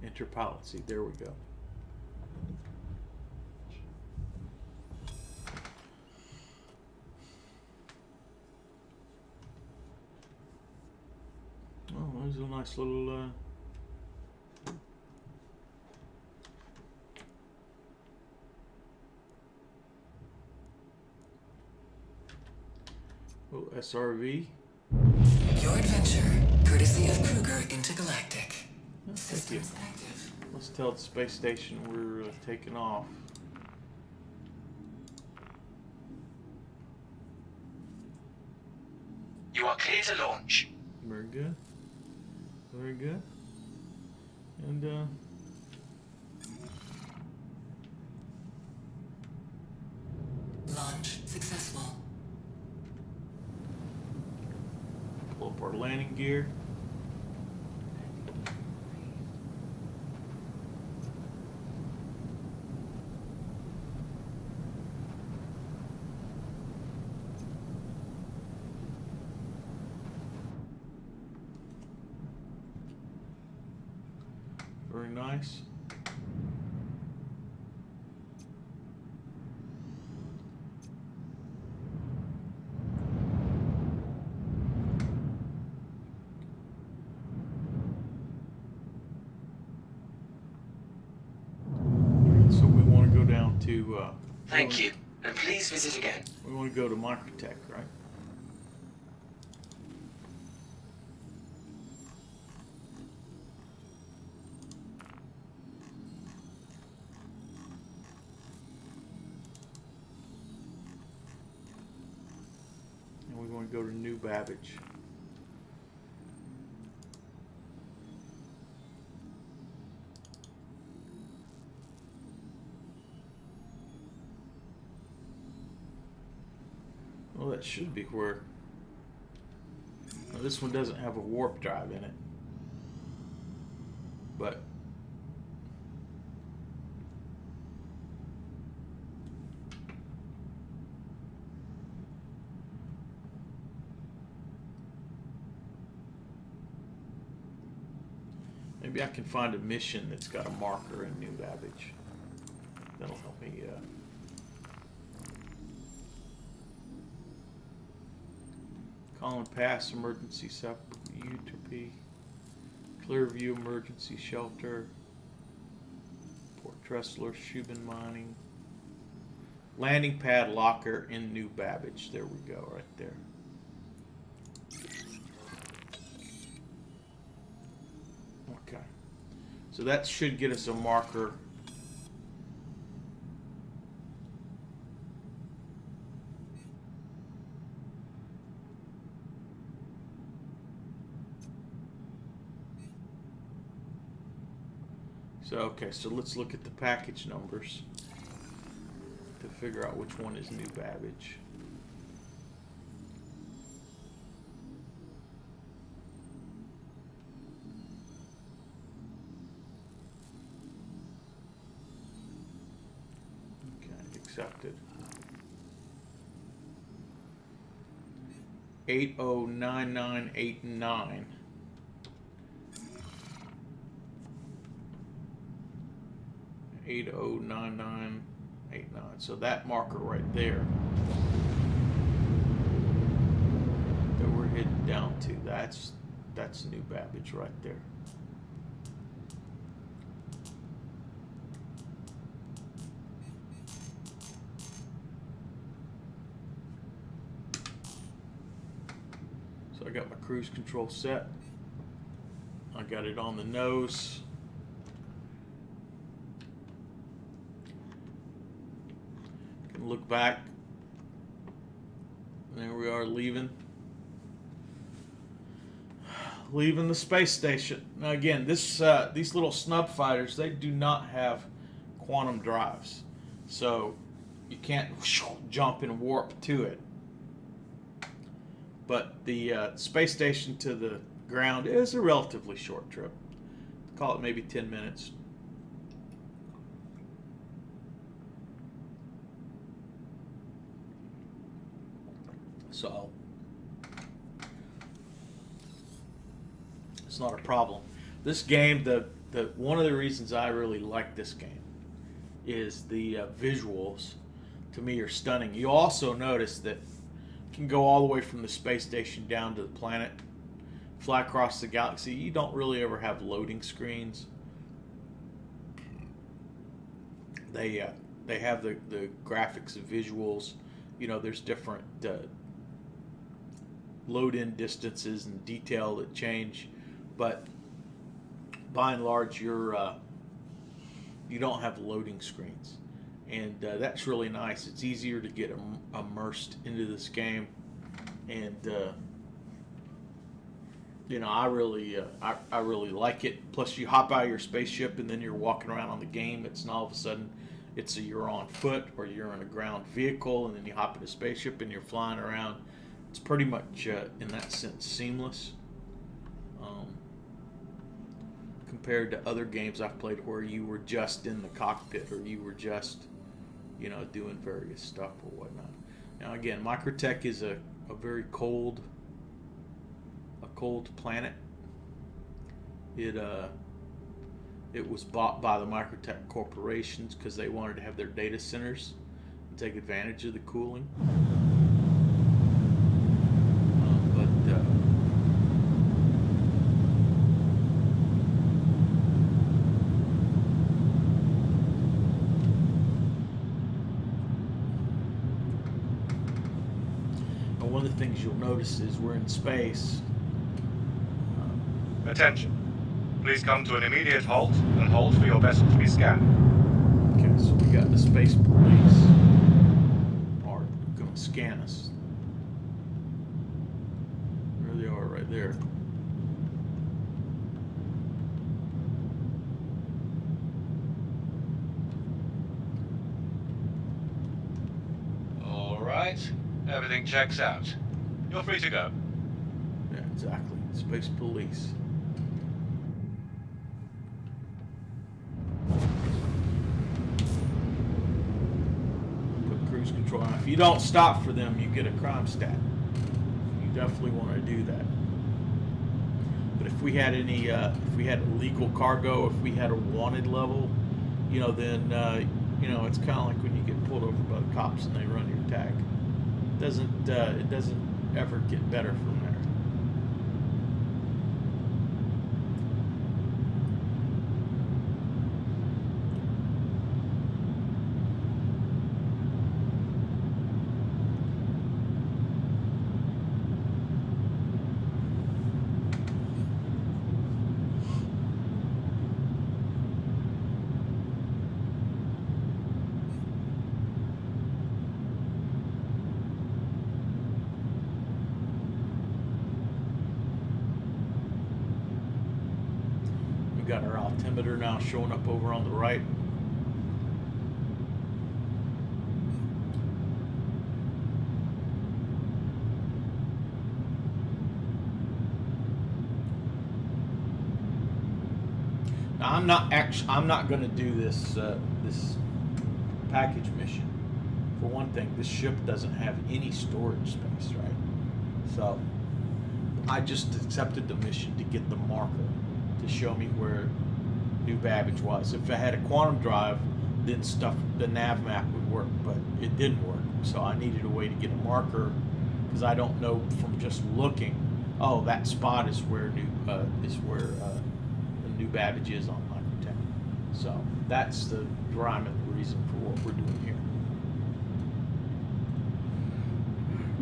Interpolicy. There we go. Oh, there's a nice little little SRV. Your adventure, courtesy of Kruger Intergalactic. Oh, thank you. Systems active. Let's tell the space station we're taking off. You are clear to launch. Very good. Very good. And Launch successful. pull up our landing gear. Very nice. So we want to go down to Thank you, and please visit again. we want to go to MicroTech, right? And we want to go to New Babbage. Well, that should be where. Now, this one doesn't have a warp drive in it, but maybe I can find a mission that's got a marker in New Babbage. That'll help me. Colin Pass Emergency Utopia, Clearview Emergency Shelter, Port Tressler, Shubin Mining, Landing Pad Locker in New Babbage. There we go, right there. Okay, so that should get us a marker. So, okay, so let's look at the package numbers to figure out which one is New Babbage. Okay, accepted. 809989. 809989. So that marker right there that we're heading down to, that's New Babbage right there. So I got my cruise control set. I got it on the nose. Can look back. There we are leaving the space station. Now again, these little snub fighters, they do not have quantum drives, so you can't jump and warp to it. But the space station to the ground is a relatively short trip. Call it maybe 10 minutes. So it's not a problem. This game, the one of the reasons I really like this game is the visuals. To me, are stunning. You also notice that you can go all the way from the space station down to the planet, fly across the galaxy. You don't really ever have loading screens. They have the graphics and visuals. You know, there's different load-in distances and detail that change, but by and large, you don't have loading screens, and that's really nice. It's easier to get immersed into this game, and you know, I really like it. Plus, you hop out of your spaceship and then you're walking around on the game. It's not all of a sudden you're on foot or you're in a ground vehicle, and then you hop in a spaceship and you're flying around. It's pretty much, in that sense, seamless compared to other games I've played where you were just in the cockpit or you were just, you know, doing various stuff or whatnot. Now, again, MicroTech is a very cold planet. It was bought by the MicroTech corporations because they wanted to have their data centers and take advantage of the cooling. One of the things you'll notice is we're in space. Attention. Please come to an immediate halt and hold for your vessel to be scanned. Okay, so we got the space police are going to scan us. There they are right there. All right. Everything checks out. You're free to go. Yeah, exactly. Space police. Put cruise control on. If you don't stop for them, you get a crime stat. You definitely want to do that. But if we had any, if we had illegal cargo, if we had a wanted level, you know, then you know, it's kind of like when you get pulled over by the cops and they run your tag. It doesn't ever get better from there. Got our altimeter now showing up over on the right. Now I'm not going to do this this package mission. For one thing, this ship doesn't have any storage space, right? So I just accepted the mission to get the marker to show me where New Babbage was. If I had a quantum drive, then the nav map would work, but it didn't work. So I needed a way to get a marker, because I don't know from just looking. Oh, that spot is where the new Babbage is on MicroTech. So that's the rhyme and the reason for what we're doing here.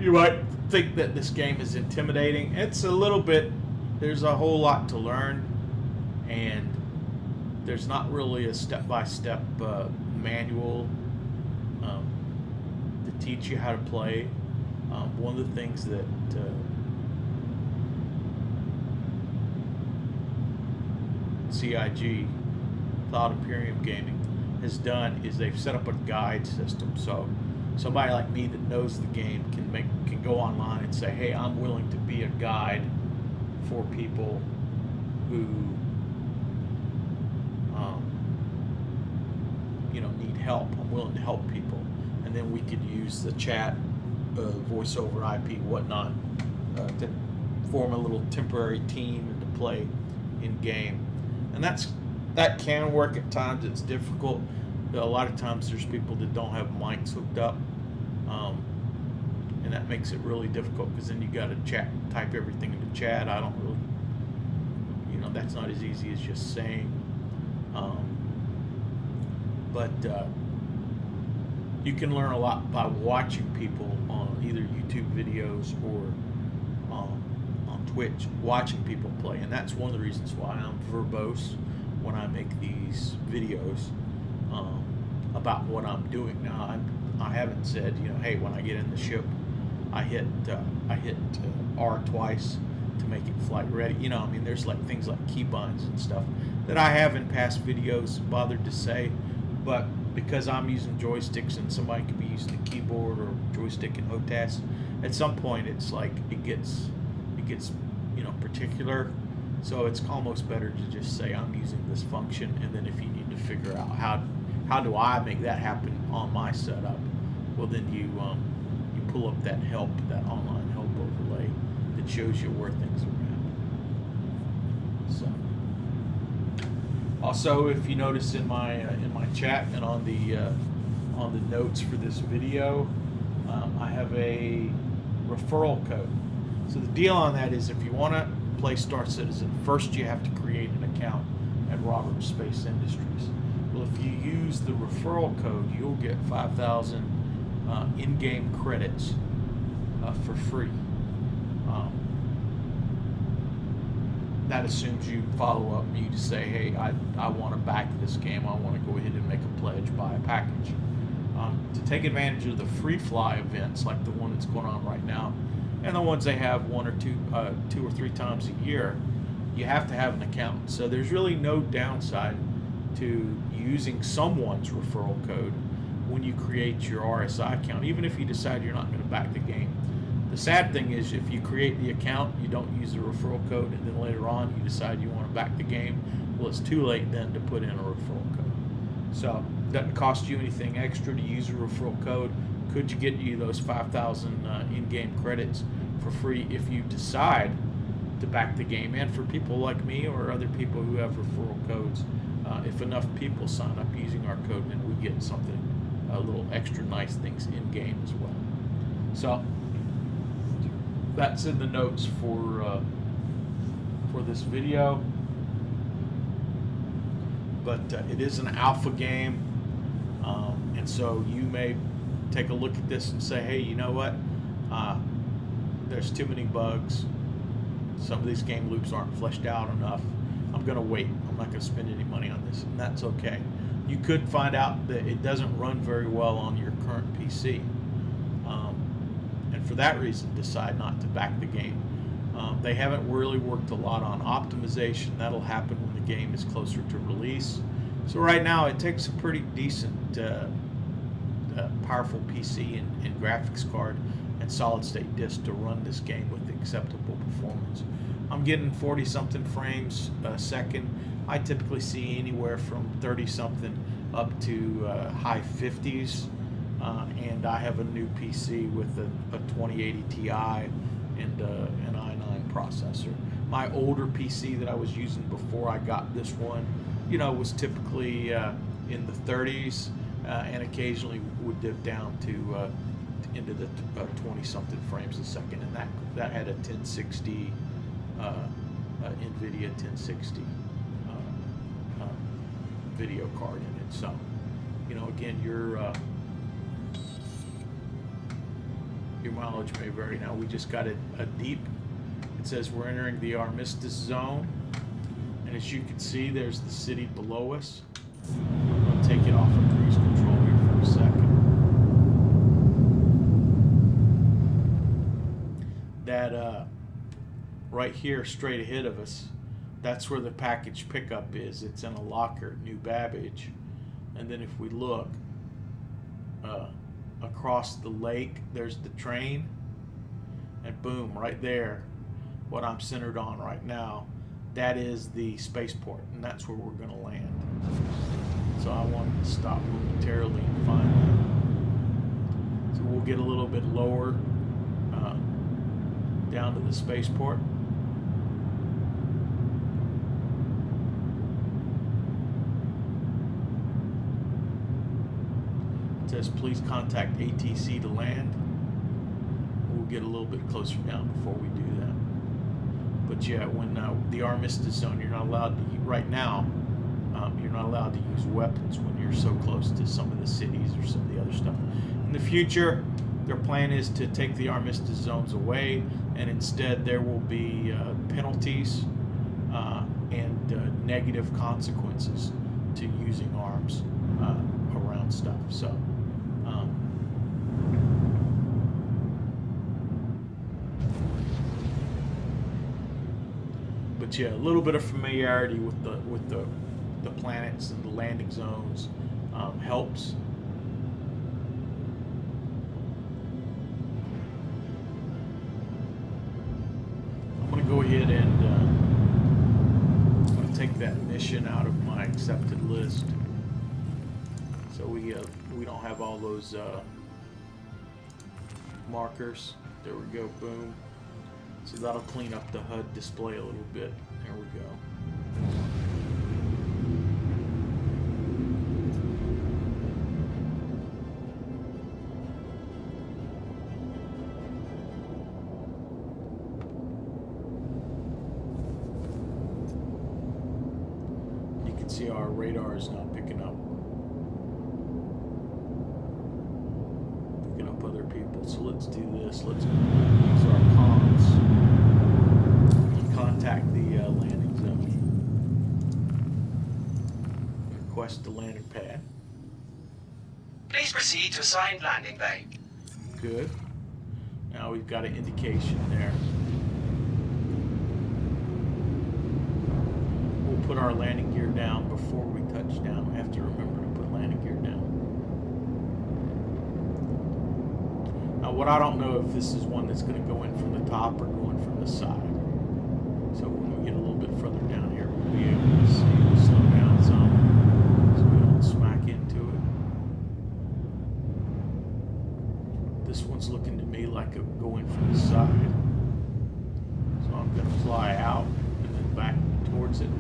You might think that this game is intimidating. It's a little bit. There's a whole lot to learn, and there's not really a step-by-step manual to teach you how to play. One of the things that CIG, Cloud Imperium Gaming, has done is they've set up a guide system. So somebody like me that knows the game can go online and say, hey, I'm willing to be a guide for people who need help. I'm willing to help people, and then we could use the chat, voice over IP, whatnot, to form a little temporary team and to play in game. And that can work at times. It's difficult. A lot of times there's people that don't have mics hooked up, and that makes it really difficult, because then you got to type everything into chat. I don't really, that's not as easy as just saying. But you can learn a lot by watching people on either YouTube videos or on Twitch, watching people play. And that's one of the reasons why I'm verbose when I make these videos about what I'm doing. Now, I haven't said, hey, when I get in the ship, I hit R twice to make it flight ready. There's like things like keybinds and stuff that I have in past videos bothered to say, but because I'm using joysticks and somebody could be using a keyboard or joystick and HOTAS, at some point it's like it gets particular. So it's almost better to just say I'm using this function, and then if you need to figure out how do I make that happen on my setup, well then you pull up that online help overlay that shows you where things are at. So also, if you notice in my chat and on the notes for this video, I have a referral code. So the deal on that is, if you want to play Star Citizen, first you have to create an account at Roberts Space Industries. Well, if you use the referral code, you'll get 5,000 in-game credits for free. That assumes you follow up and you just say, hey, I want to back this game. I want to go ahead and make a pledge, buy a package. To take advantage of the free fly events like the one that's going on right now, and the ones they have two or three times a year, you have to have an account. So there's really no downside to using someone's referral code when you create your RSI account, even if you decide you're not going to back the game. The sad thing is, if you create the account, you don't use the referral code, and then later on you decide you want to back the game, well, it's too late then to put in a referral code. So it doesn't cost you anything extra to use a referral code. Could you get you those 5,000 in-game credits for free if you decide to back the game? And for people like me or other people who have referral codes, if enough people sign up using our code, then we get something, a little extra nice things in-game as well. So that's in the notes for this video. But it is an alpha game, and so you may take a look at this and say, hey, you know what? There's too many bugs. Some of these game loops aren't fleshed out enough. I'm going to wait. I'm not going to spend any money on this, and that's okay. You could find out that it doesn't run very well on your current PC, and for that reason decide not to back the game. They haven't really worked a lot on optimization. That'll happen when the game is closer to release. So right now it takes a pretty decent powerful PC and graphics card and solid state disk to run this game with acceptable performance. I'm getting 40 something frames a second. I typically see anywhere from 30 something up to high 50s, and I have a new PC with a 2080 Ti and an i9 processor. My older PC that I was using before I got this one, was typically in the 30s, and occasionally would dip down to into the 20-something frames a second, and that had a 1060 NVIDIA 1060 video card in it. So, again, your mileage may vary. Now we just got a deep. It says we're entering the Armistice Zone, and as you can see, there's the city below us. I'm going to take it off of cruise control here for a second. That right here, straight ahead of us, that's where the package pickup is. It's in a locker at New Babbage. And then if we look across the lake, there's the train, and boom, right there, what I'm centered on right now, that is the spaceport, and that's where we're going to land. So I wanted to stop momentarily and find that. So we'll get a little bit lower down to the spaceport. It says please contact ATC to land. We'll get a little bit closer down before we do that. But yeah, when the Armistice Zone, you're not allowed to, right now, you're not allowed to use weapons when you're so close to some of the cities or some of the other stuff. In the future, their plan is to take the Armistice Zones away, and instead there will be penalties and negative consequences to using arms around stuff. So. But yeah, a little bit of familiarity with the planets and the landing zones helps. I'm going to go ahead and I'm going to take that mission out of my accepted list, so we don't have all those markers. There we go, boom. So that'll clean up the HUD display a little bit. There we go. You can see our radar is not picking up other people. So let's do this. Let's use our comms and contact the landing zone. Request the landing pad. Please proceed to assigned landing bay. Good. Now we've got an indication there. We'll put our landing gear down before we touch down. We have to remember to put landing gear down. Now, what I don't know if this is one that's going to go in from the top or going from the side. So when we get a little bit further down here, we'll be able to see. We'll slow down some so we don't smack into it. This one's looking to me like a going from the side. So I'm going to fly out and then back towards it.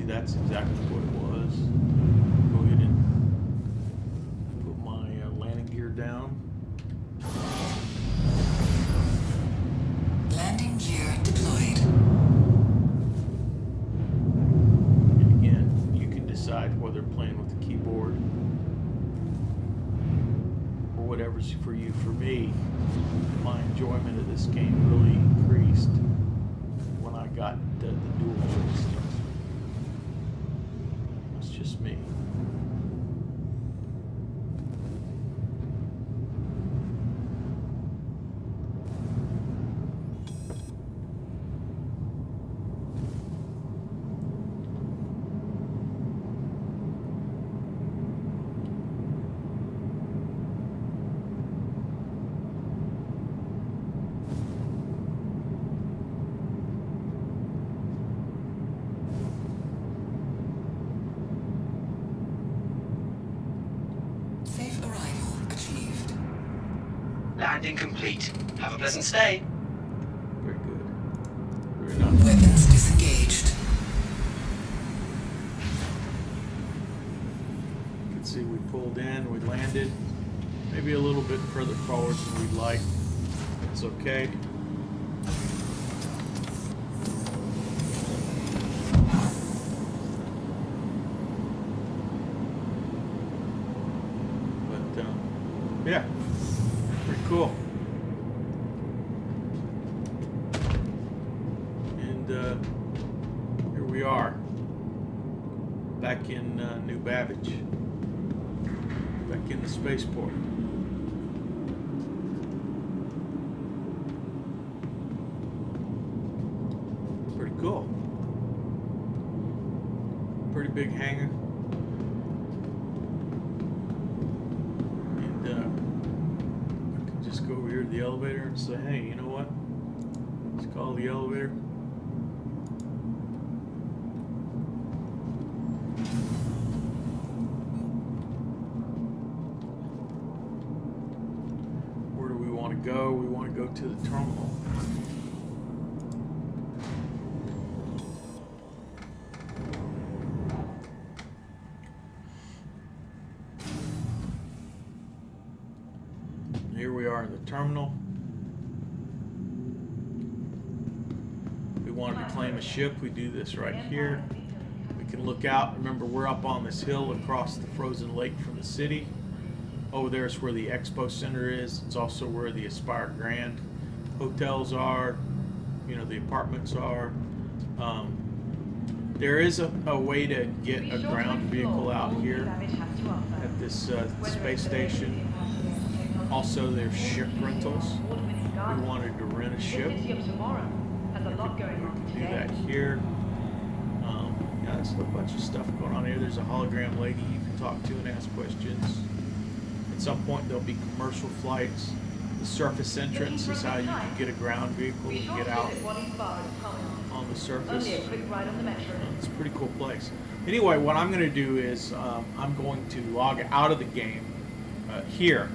That's exactly what it was. Go ahead and put my landing gear down. Landing gear deployed. And again, you can decide whether playing with the keyboard or whatever's for you. For me, my enjoyment of this game really increased when I got the dual joystick. Just me. landing complete. Have a pleasant stay. Very good. Very nice. Weapons disengaged. You can see we pulled in, we landed. Maybe a little bit further forward than we'd like. It's okay. But, yeah, pretty cool. And here we are, back in New Babbage, back in the spaceport. Pretty cool. Pretty big hangar. And I can just go over here to the elevator and say, hey, you know what? Let's call the elevator. Where do we want to go? We want to go to the terminal. Here we are in the terminal. We wanted to claim a ship. We do this right here. We can look out. Remember, we're up on this hill across the frozen lake from the city. Over there is where the expo center is. It's also where the Aspire Grand hotels are. You know, the apartments are. There is a way to get a ground vehicle out here at this space station. Also, there's ship rentals. We wanted to rent a ship. We can do that here. Yeah, there's a bunch of stuff going on here. There's a hologram lady you can talk to and ask questions. At some point, there'll be commercial flights. The surface entrance is how you can get a ground vehicle and get out on the surface. It's a pretty cool place. Anyway, what I'm going to do is I'm going to log out of the game here.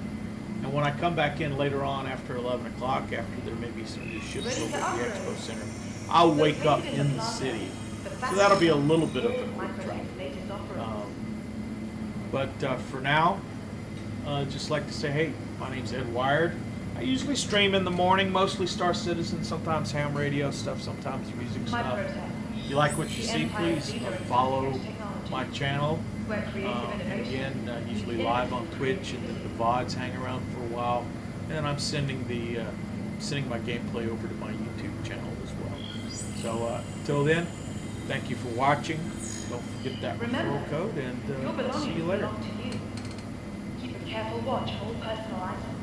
And when I come back in later on after 11 o'clock, after there may be some new ships over at the Expo Center, I'll wake up in the city. So that'll be a little bit of a quick drive. But for now, just like to say, hey, my name's Ed Wired. I usually stream in the morning, mostly Star Citizen, sometimes ham radio stuff, sometimes music stuff. If you like what you see, please follow my channel. And again, usually live on Twitch, and then the VODs hang around for a while. And then I'm sending my gameplay over to my YouTube channel as well. So until then, thank you for watching. Don't forget that referral code, and I'll see you later. Keep a careful watch of all personal items.